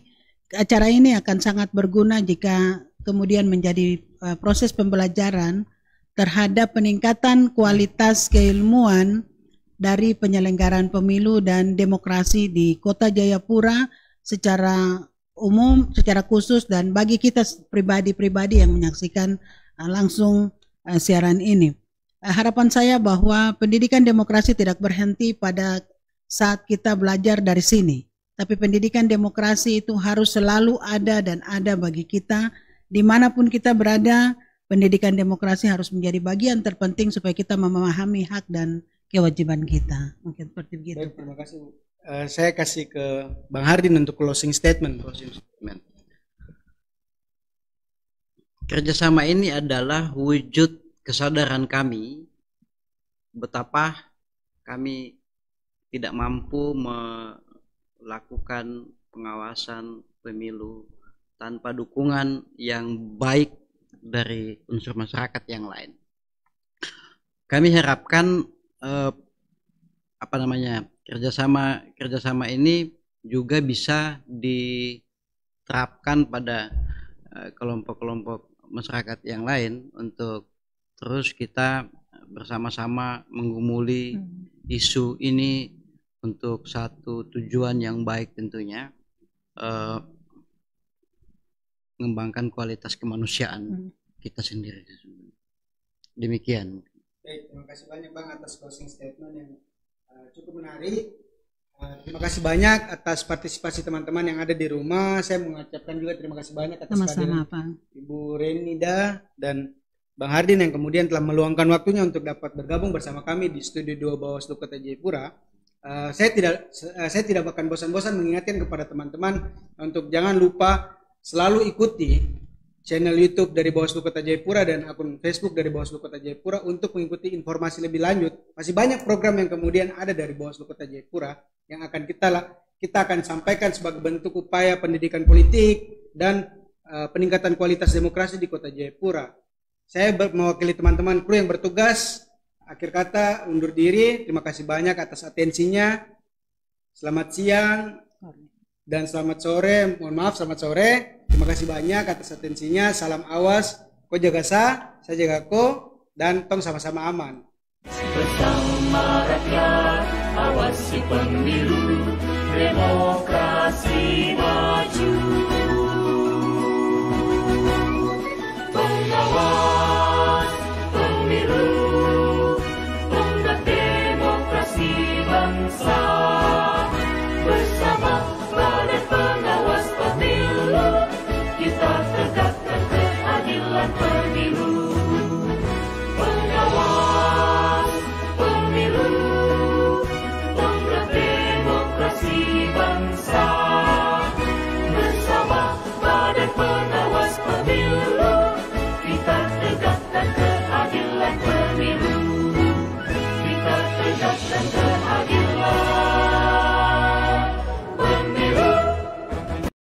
Acara ini akan sangat berguna jika kemudian menjadi proses pembelajaran terhadap peningkatan kualitas keilmuan dari penyelenggaraan pemilu dan demokrasi di Kota Jayapura secara umum, secara khusus, dan bagi kita pribadi-pribadi yang menyaksikan langsung siaran ini. Harapan saya bahwa pendidikan demokrasi tidak berhenti pada saat kita belajar dari sini. Tapi pendidikan demokrasi itu harus selalu ada dan ada bagi kita. Dimanapun kita berada, pendidikan demokrasi harus menjadi bagian terpenting supaya kita memahami hak dan kewajiban kita. Mungkin seperti begitu. Baik, terima kasih. Saya kasih ke Bang Hardin untuk closing statement. Kerjasama ini adalah wujud kesadaran kami betapa kami tidak mampu melakukan pengawasan pemilu tanpa dukungan yang baik dari unsur masyarakat yang lain. Kami harapkan kerjasama ini juga bisa diterapkan pada kelompok-kelompok masyarakat yang lain untuk terus kita bersama-sama menggumuli isu ini untuk satu tujuan yang baik tentunya, mengembangkan kualitas kemanusiaan kita sendiri. Demikian. Baik, terima kasih banyak Bang atas closing statement yang cukup menarik. Terima kasih banyak atas partisipasi teman-teman yang ada di rumah. Saya mengucapkan juga terima kasih banyak atas kehadiran Ibu Renida dan Bang Hardin yang kemudian telah meluangkan waktunya untuk dapat bergabung bersama kami di Studio 2 Bawaslu Kota Jayapura. Saya tidak akan bosan-bosan mengingatkan kepada teman-teman untuk jangan lupa selalu ikuti channel YouTube dari Bawaslu Kota Jayapura dan akun Facebook dari Bawaslu Kota Jayapura untuk mengikuti informasi lebih lanjut. Masih banyak program yang kemudian ada dari Bawaslu Kota Jayapura yang akan kita akan sampaikan sebagai bentuk upaya pendidikan politik dan peningkatan kualitas demokrasi di Kota Jayapura. Saya mewakili teman-teman kru yang bertugas. Akhir kata undur diri. Terima kasih banyak atas atensinya. Selamat siang dan selamat sore. Mohon maaf, selamat sore. Terima kasih banyak atas atensinya. Salam awas. Ko jaga saya jaga ko, dan tong sama-sama aman. Bersama rakyat, awasi pemilu, demokrasi